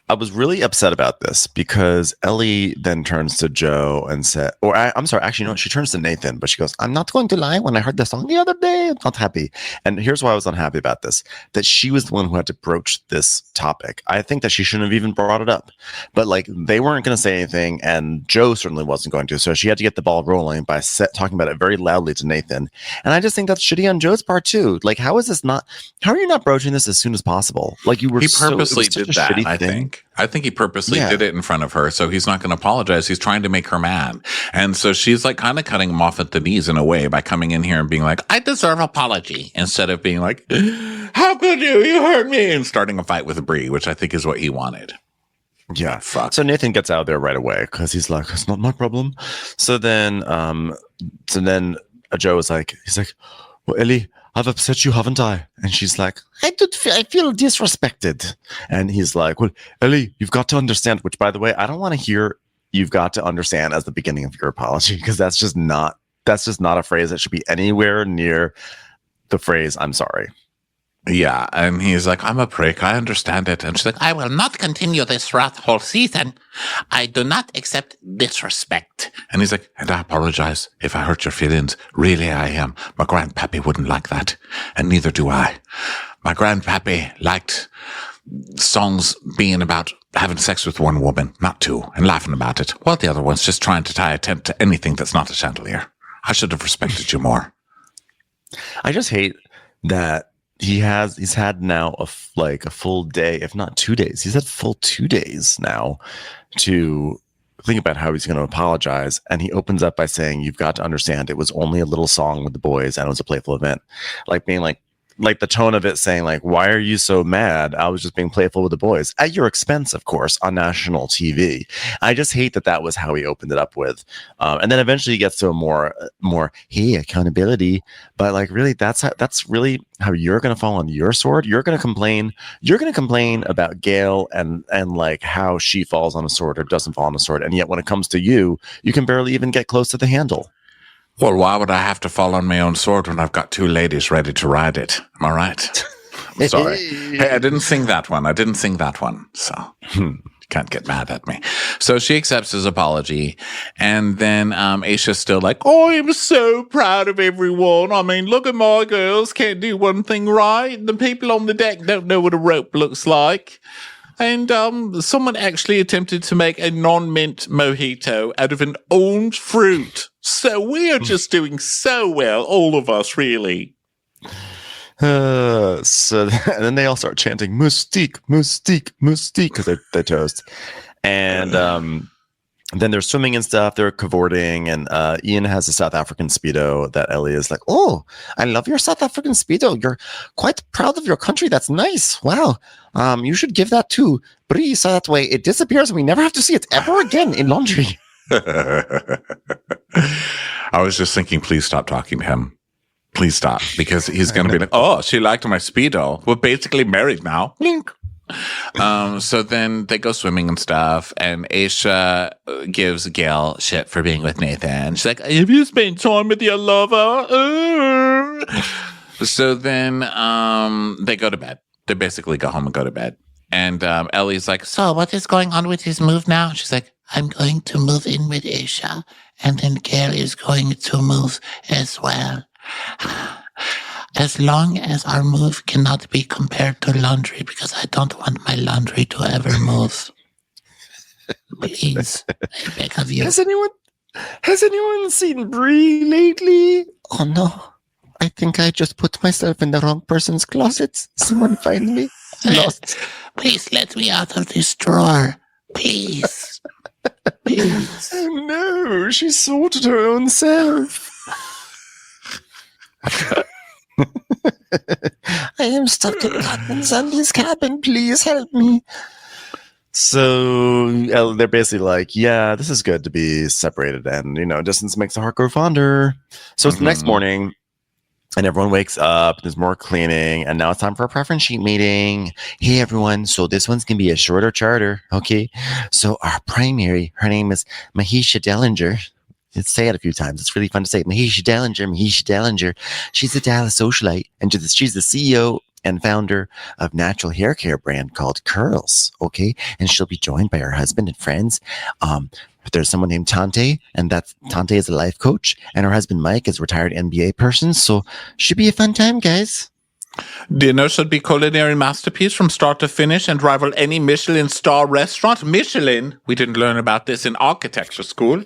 Speaker 2: I was really upset about this because Ellie then turns to Joe and said, I'm sorry, actually, no, she turns to Nathan, but she goes, I'm not going to lie. When I heard the song the other day, I'm not happy. And here's why I was unhappy about this, that she was the one who had to broach this topic. I think that she shouldn't have even brought it up, but like they weren't going to say anything. And Joe certainly wasn't going to. So she had to get the ball rolling by talking about it very loudly to Nathan. And I just think that's shitty on Joe's part too. Like, how are you not broaching this as soon as possible? Like you were
Speaker 1: He purposely did that, I think he purposely did it in front of her, so he's not going to apologize. He's trying to make her mad. And so she's like kind of cutting him off at the knees in a way by coming in here and being like, I deserve apology, instead of being like, how could you hurt me? And starting a fight with Bree, which I think is what he wanted.
Speaker 2: Yeah.
Speaker 1: Fuck.
Speaker 2: So Nathan gets out of there right away because he's like, it's not my problem. So then Joe is like, he's like, well, Ellie, I've upset you, haven't I? And she's like, I feel disrespected. And he's like, well, Ellie, you've got to understand, which by the way, I don't want to hear you've got to understand as the beginning of your apology, because that's just not a phrase that should be anywhere near the phrase, I'm sorry.
Speaker 1: Yeah, and he's like, I'm a prick, I understand it. And she's like,
Speaker 6: I will not continue this throughout the whole season. I do not accept disrespect.
Speaker 1: and he's like, and I apologize if I hurt your feelings. Really, I am. My grandpappy wouldn't like that, and neither do I. My grandpappy liked songs being about having sex with one woman, not two, and laughing about it, while the other one's just trying to tie a tent to anything that's not a chandelier. I should have respected you more.
Speaker 2: I just hate that he's had now a full day, if not 2 days. He's had full 2 days now to think about how he's going to apologize. And he opens up by saying, you've got to understand, it was only a little song with the boys and it was a playful event. Like being like the tone of it saying like, why are you so mad? I was just being playful with the boys at your expense, of course, on national TV. I just hate that was how he opened it up with. And then eventually he gets to a more, hey, accountability. But like, really, that's really how you're going to fall on your sword. You're going to complain about Gail and like how she falls on a sword or doesn't fall on a sword. And yet when it comes to you, you can barely even get close to the handle.
Speaker 1: Well, why would I have to fall on my own sword when I've got two ladies ready to ride it? Am I right? Sorry. Hey, I didn't sing that one. So you can't get mad at me. So she accepts his apology. And then Aisha's still like, oh, I'm so proud of everyone. I mean, look at my girls. Can't do one thing right. The people on the deck don't know what a rope looks like. And someone actually attempted to make a non-mint mojito out of an orange fruit. So we are just doing so well, all of us, really.
Speaker 2: And then they all start chanting "Mystique, Mystique, Mystique" because they toast. And then they're swimming and stuff. They're cavorting, and Ian has a South African Speedo that Ellie is like, "Oh, I love your South African Speedo. You're quite proud of your country. That's nice. Wow. You should give that to Bree so that way it disappears and we never have to see it ever again in laundry."
Speaker 1: I was just thinking, please stop talking to him. Please stop, because he's going to be like, oh, she liked my Speedo. We're basically married now. Link. So then they go swimming and stuff, and Aisha gives Gail shit for being with Nathan. She's like, have you spent time with your lover? So then they go to bed. They basically go home and go to bed. And Ellie's like,
Speaker 6: so what is going on with his move now? She's like, I'm going to move in with Aisha, and then Gail is going to move as well. As long as our move cannot be compared to laundry, because I don't want my laundry to ever move. Please, I beg of you.
Speaker 2: Has anyone seen Bree lately? Oh no. I think I just put myself in the wrong person's closet. Someone find me. Lost.
Speaker 6: Please let me out of this drawer. Please. Please.
Speaker 2: Oh no, she sorted her own self. I am stuck in Cotton Sandy's cabin. Please help me. So they're basically like, yeah, this is good to be separated, and distance makes the heart grow fonder. So it's the next morning, and everyone wakes up. There's more cleaning, and now it's time for a preference sheet meeting. Hey everyone, so this one's gonna be a shorter charter, okay? So our primary, her name is Mahisha Dellinger. Let's say it a few times. It's really fun to say. Mahisha Dellinger. She's a Dallas socialite, and she's the CEO and founder of natural hair care brand called Curls. Okay. And she'll be joined by her husband and friends. There's someone named Tante, and Tante is a life coach, and her husband Mike is a retired NBA person. So should be a fun time, guys.
Speaker 1: Dinner should be culinary masterpiece from start to finish and rival any Michelin star restaurant. Michelin? We didn't learn about this in architecture school.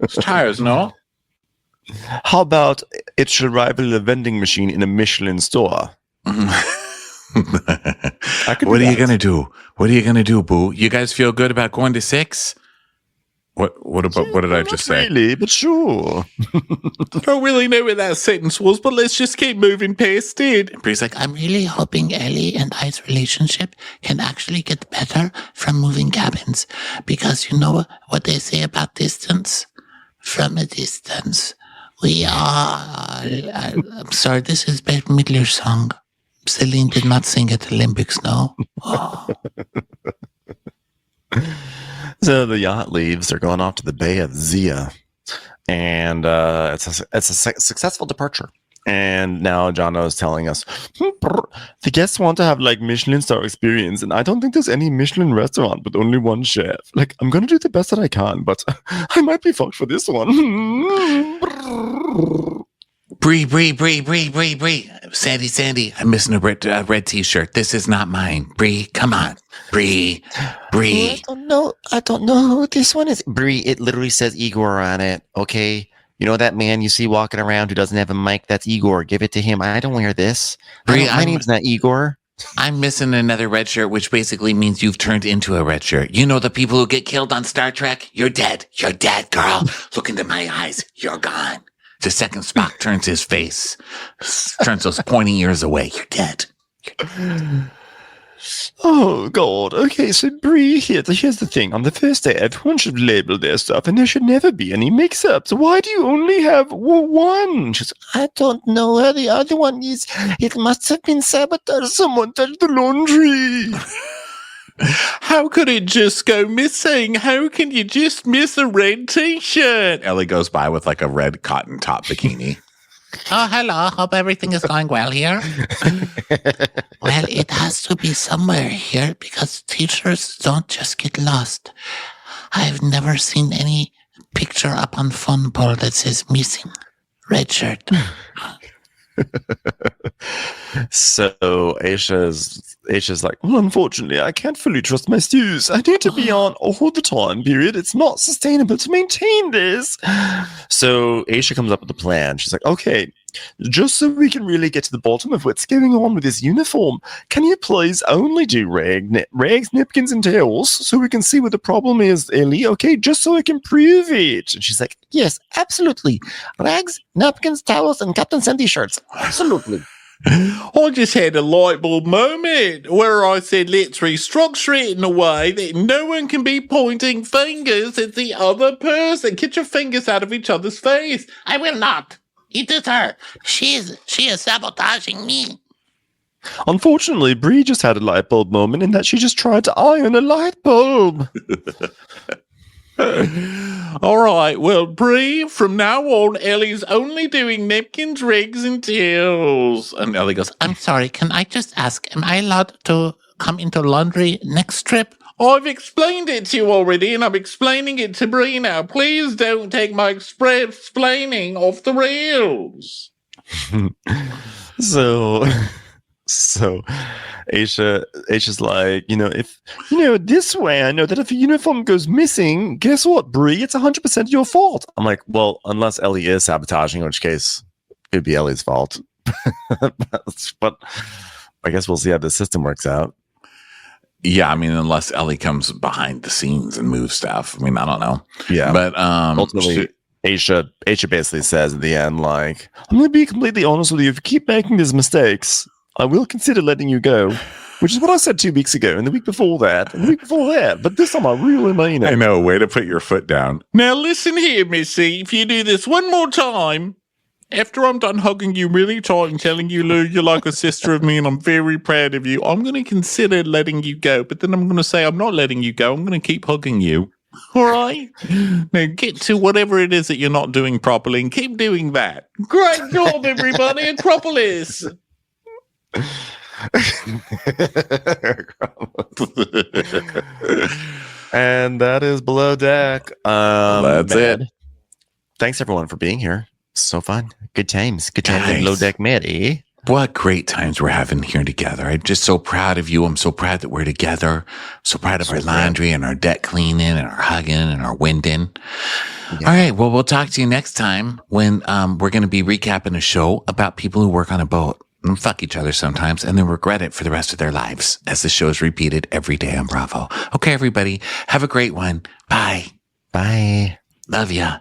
Speaker 1: It's tires, no?
Speaker 2: How about it should rival a vending machine in a Michelin store?
Speaker 1: What are you gonna do? What are you gonna do, boo? You guys feel good about going to 6? What did I just say?
Speaker 2: Really, but sure.
Speaker 1: I don't really know what that sentence was, but let's just keep moving past it. And Bree's like,
Speaker 6: I'm really hoping Ellie and I's relationship can actually get better from moving cabins. Because you know what they say about distance? From a distance, we are... I'm sorry, this is Bette Midler's song. Celine did not sing at the Olympics, no? Oh.
Speaker 2: So the yacht leaves. They're going off to the Bay of Zia. And it's a successful departure. And now Jono is telling us, the guests want to have like Michelin star experience. And I don't think there's any Michelin restaurant with only one chef. Like, I'm going to do the best that I can, but I might be fucked for this one.
Speaker 1: Bree. Sandy, I'm missing a red t-shirt. This is not mine. Bree, come on. Bree.
Speaker 2: I don't know who this one is. Bree, it literally says Igor on it. Okay. You know that man you see walking around who doesn't have a mic? That's Igor. Give it to him. I don't wear this.
Speaker 1: Bree,
Speaker 2: my name's not Igor.
Speaker 1: I'm missing another red shirt, which basically means you've turned into a red shirt. You know the people who get killed on Star Trek? You're dead. You're dead, girl. Look into my eyes. You're gone. The second Spock turns his face, turns those pointy ears away. You're dead.
Speaker 2: Oh, God. Okay, so Bree, here's the thing. On the first day, everyone should label their stuff, and there should never be any mix-ups. Why do you only have one? She's, I don't know where the other one is. It must have been sabotaged. Someone touched the laundry.
Speaker 1: How could it just go missing? How can you just miss a red t-shirt? Ellie goes by with like a red cotton top bikini.
Speaker 6: Oh, hello. Hope everything is going well here. Well, it has to be somewhere here because teachers don't just get lost. I've never seen any picture up on Funpole that says missing red shirt.
Speaker 2: So Aisha's like, well, unfortunately, I can't fully trust my stews. I need to be on all the time, period. It's not sustainable to maintain this. So Aisha comes up with a plan. She's like, okay, just so we can really get to the bottom of what's going on with this uniform, can you please only do rags, napkins, and towels so we can see what the problem is, Ellie? Okay, just so I can prove it. And she's like, yes, absolutely. Rags, napkins, towels, and Captain Sandy shirts. Absolutely.
Speaker 1: I just had a light bulb moment where I said, let's restructure it in a way that no one can be pointing fingers at the other person. Get your fingers out of each other's face.
Speaker 6: I will not. It is her. She is sabotaging me.
Speaker 2: Unfortunately, Bree just had a light bulb moment in that she just tried to iron a light bulb.
Speaker 1: All right, well, Bree, from now on, Ellie's only doing napkins, rigs, and towels. And Ellie goes,
Speaker 6: I'm sorry, can I just ask, am I allowed to come into laundry next trip?
Speaker 1: I've explained it to you already, and I'm explaining it to Bree now. Please don't take my explaining off the rails.
Speaker 2: So Aisha's like, this way I know that if a uniform goes missing, guess what, Bree? It's 100% your fault. I'm like, well, unless Ellie is sabotaging, in which case it'd be Ellie's fault. But I guess we'll see how the system works out.
Speaker 1: Yeah, I mean, unless Ellie comes behind the scenes and moves stuff. I mean, I don't know.
Speaker 2: Yeah.
Speaker 1: But
Speaker 2: ultimately, Aisha basically says at the end, like, I'm going to be completely honest with you. If you keep making these mistakes, I will consider letting you go, which is what I said 2 weeks ago, and the week before that, and the week before that. But this time I really mean it.
Speaker 1: I know, way to put your foot down. Now listen here, Missy. If you do this one more time, after I'm done hugging you really tight and telling you, Lou, you're like a sister of me and I'm very proud of you, I'm going to consider letting you go. But then I'm going to say I'm not letting you go. I'm going to keep hugging you. All right? Now get to whatever it is that you're not doing properly and keep doing that. Great job, everybody. Acropolis.
Speaker 2: And that is Below Deck.
Speaker 1: That's it.
Speaker 2: Thanks everyone for being here. So fun. Good times. Good times
Speaker 1: Guys.
Speaker 2: in Below Deck Med, eh?
Speaker 1: What great times we're having here together. I'm just so proud of you. I'm so proud that we're together. So proud of our laundry and our deck cleaning and our hugging and our winding. Yeah. All right. Well, we'll talk to you next time when we're going to be recapping a show about people who work on a boat and fuck each other sometimes and then regret it for the rest of their lives as the show is repeated every day on Bravo. Okay, everybody. Have a great one. Bye.
Speaker 2: Bye.
Speaker 1: Love ya.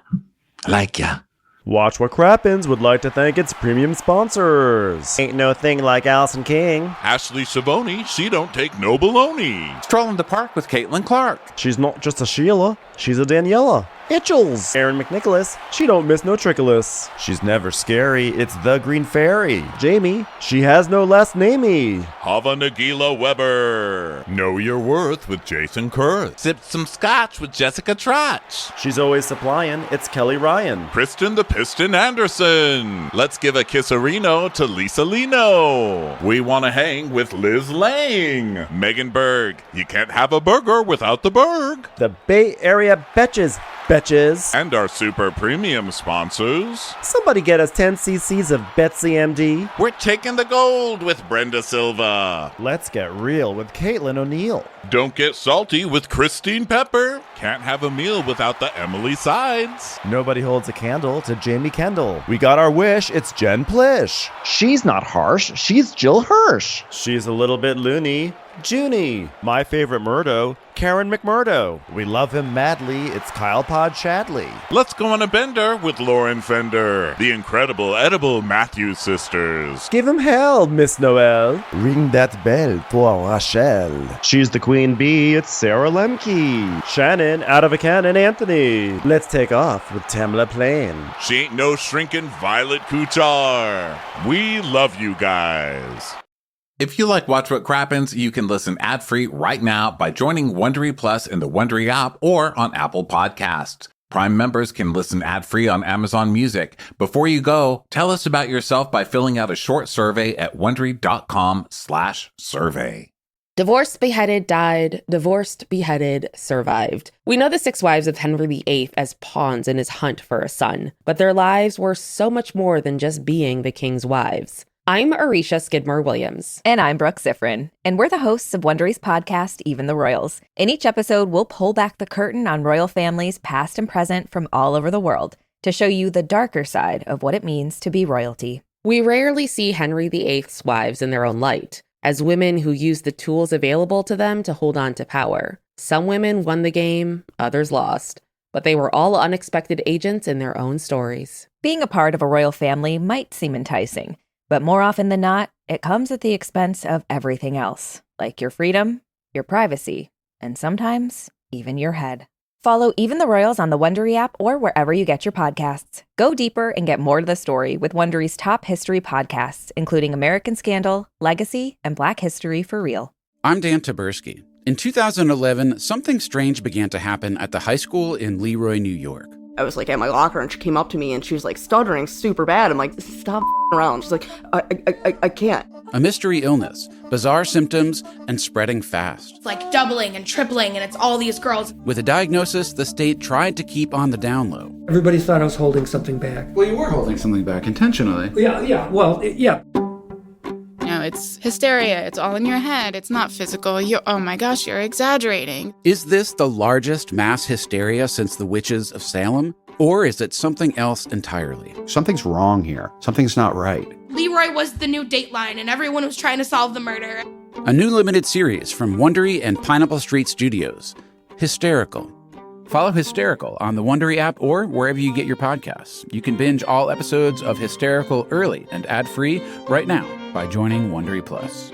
Speaker 1: Like ya.
Speaker 9: Watch What Crappens would like to thank its premium sponsors. Ain't no thing like Allison King.
Speaker 10: Ashley Savoni, she don't take no baloney.
Speaker 1: Stroll in the park with Caitlin Clark.
Speaker 9: She's not just a Sheila, she's a Daniela. Itchels. Aaron McNicholas, she don't miss no trickolas.
Speaker 2: She's never scary. It's the Green Fairy.
Speaker 9: Jamie, she has no last namey.
Speaker 10: Hava Nagila Weber. Know your worth with Jason Kurth.
Speaker 1: Sipped some scotch with Jessica Trotch.
Speaker 9: She's always supplying. It's Kelly Ryan.
Speaker 10: Kristen the Piston Anderson. Let's give a kisserino to Lisa Lino. We want to hang with Liz Lang. Megan Berg. You can't have a burger without the Berg.
Speaker 9: The Bay Area Betches. Betches.
Speaker 10: And our super premium sponsors.
Speaker 9: Somebody get us 10 cc's of Betsy MD.
Speaker 10: We're taking the gold with Brenda Silva.
Speaker 9: Let's get real with Caitlin O'Neill.
Speaker 10: Don't get salty with Christine Pepper. Can't have a meal without the Emily Sides.
Speaker 9: Nobody holds a candle to Jamie Kendall. We got our wish, it's Jen Plish.
Speaker 11: She's not harsh, she's Jill Hirsch.
Speaker 9: She's a little bit loony. Junie. My favorite Murdo, Karen McMurdo. We love him madly, it's Kyle Pod Shadley.
Speaker 10: Let's go on a bender with Lauren Fender. The incredible edible Matthews sisters.
Speaker 9: Give him hell, Miss Noel.
Speaker 2: Ring that bell for Rachel.
Speaker 9: She's the queen bee, it's Sarah Lemke. Shannon, out of a cannon, Anthony. Let's take off with Tamla Plain.
Speaker 10: She ain't no shrinking Violet Kuchar. We love you guys.
Speaker 1: If you like Watch What Crappens, you can listen ad-free right now by joining Wondery Plus in the Wondery app or on Apple Podcasts. Prime members can listen ad-free on Amazon Music. Before you go, tell us about yourself by filling out a short survey at Wondery.com/survey.
Speaker 12: Divorced, beheaded, died. Divorced, beheaded, survived. We know the 6 wives of Henry VIII as pawns in his hunt for a son, but their lives were so much more than just being the king's wives. I'm Arisha Skidmore-Williams.
Speaker 13: And I'm Brooke Sifrin. And we're the hosts of Wondery's podcast, Even the Royals. In each episode, we'll pull back the curtain on royal families past and present from all over the world to show you the darker side of what it means to be royalty.
Speaker 12: We rarely see Henry VIII's wives in their own light, as women who use the tools available to them to hold on to power. Some women won the game, others lost, but they were all unexpected agents in their own stories.
Speaker 13: Being a part of a royal family might seem enticing, but more often than not, it comes at the expense of everything else, like your freedom, your privacy, and sometimes even your head. Follow Even the Royals on the Wondery app or wherever you get your podcasts. Go deeper and get more to the story with Wondery's top history podcasts, including American Scandal, Legacy, and Black History for Real.
Speaker 14: I'm Dan Taberski. In 2011, something strange began to happen at the high school in Leroy, New York.
Speaker 15: I was like at my locker and she came up to me and she was like stuttering super bad. I'm like, stop around. She's like, I can't.
Speaker 14: A mystery illness, bizarre symptoms, and spreading fast.
Speaker 16: It's like doubling and tripling and it's all these girls.
Speaker 14: With a diagnosis, the state tried to keep on the down low.
Speaker 17: Everybody thought I was holding something back.
Speaker 14: Well, you were holding something back intentionally.
Speaker 17: Yeah.
Speaker 16: No, it's hysteria. It's all in your head. It's not physical. Oh my gosh, you're exaggerating.
Speaker 14: Is this the largest mass hysteria since the witches of Salem? Or is it something else entirely?
Speaker 18: Something's wrong here. Something's not right.
Speaker 16: Leroy was the new Dateline and everyone was trying to solve the murder.
Speaker 14: A new limited series from Wondery and Pineapple Street Studios. Hysterical. Follow Hysterical on the Wondery app or wherever you get your podcasts. You can binge all episodes of Hysterical early and ad-free right now by joining Wondery Plus.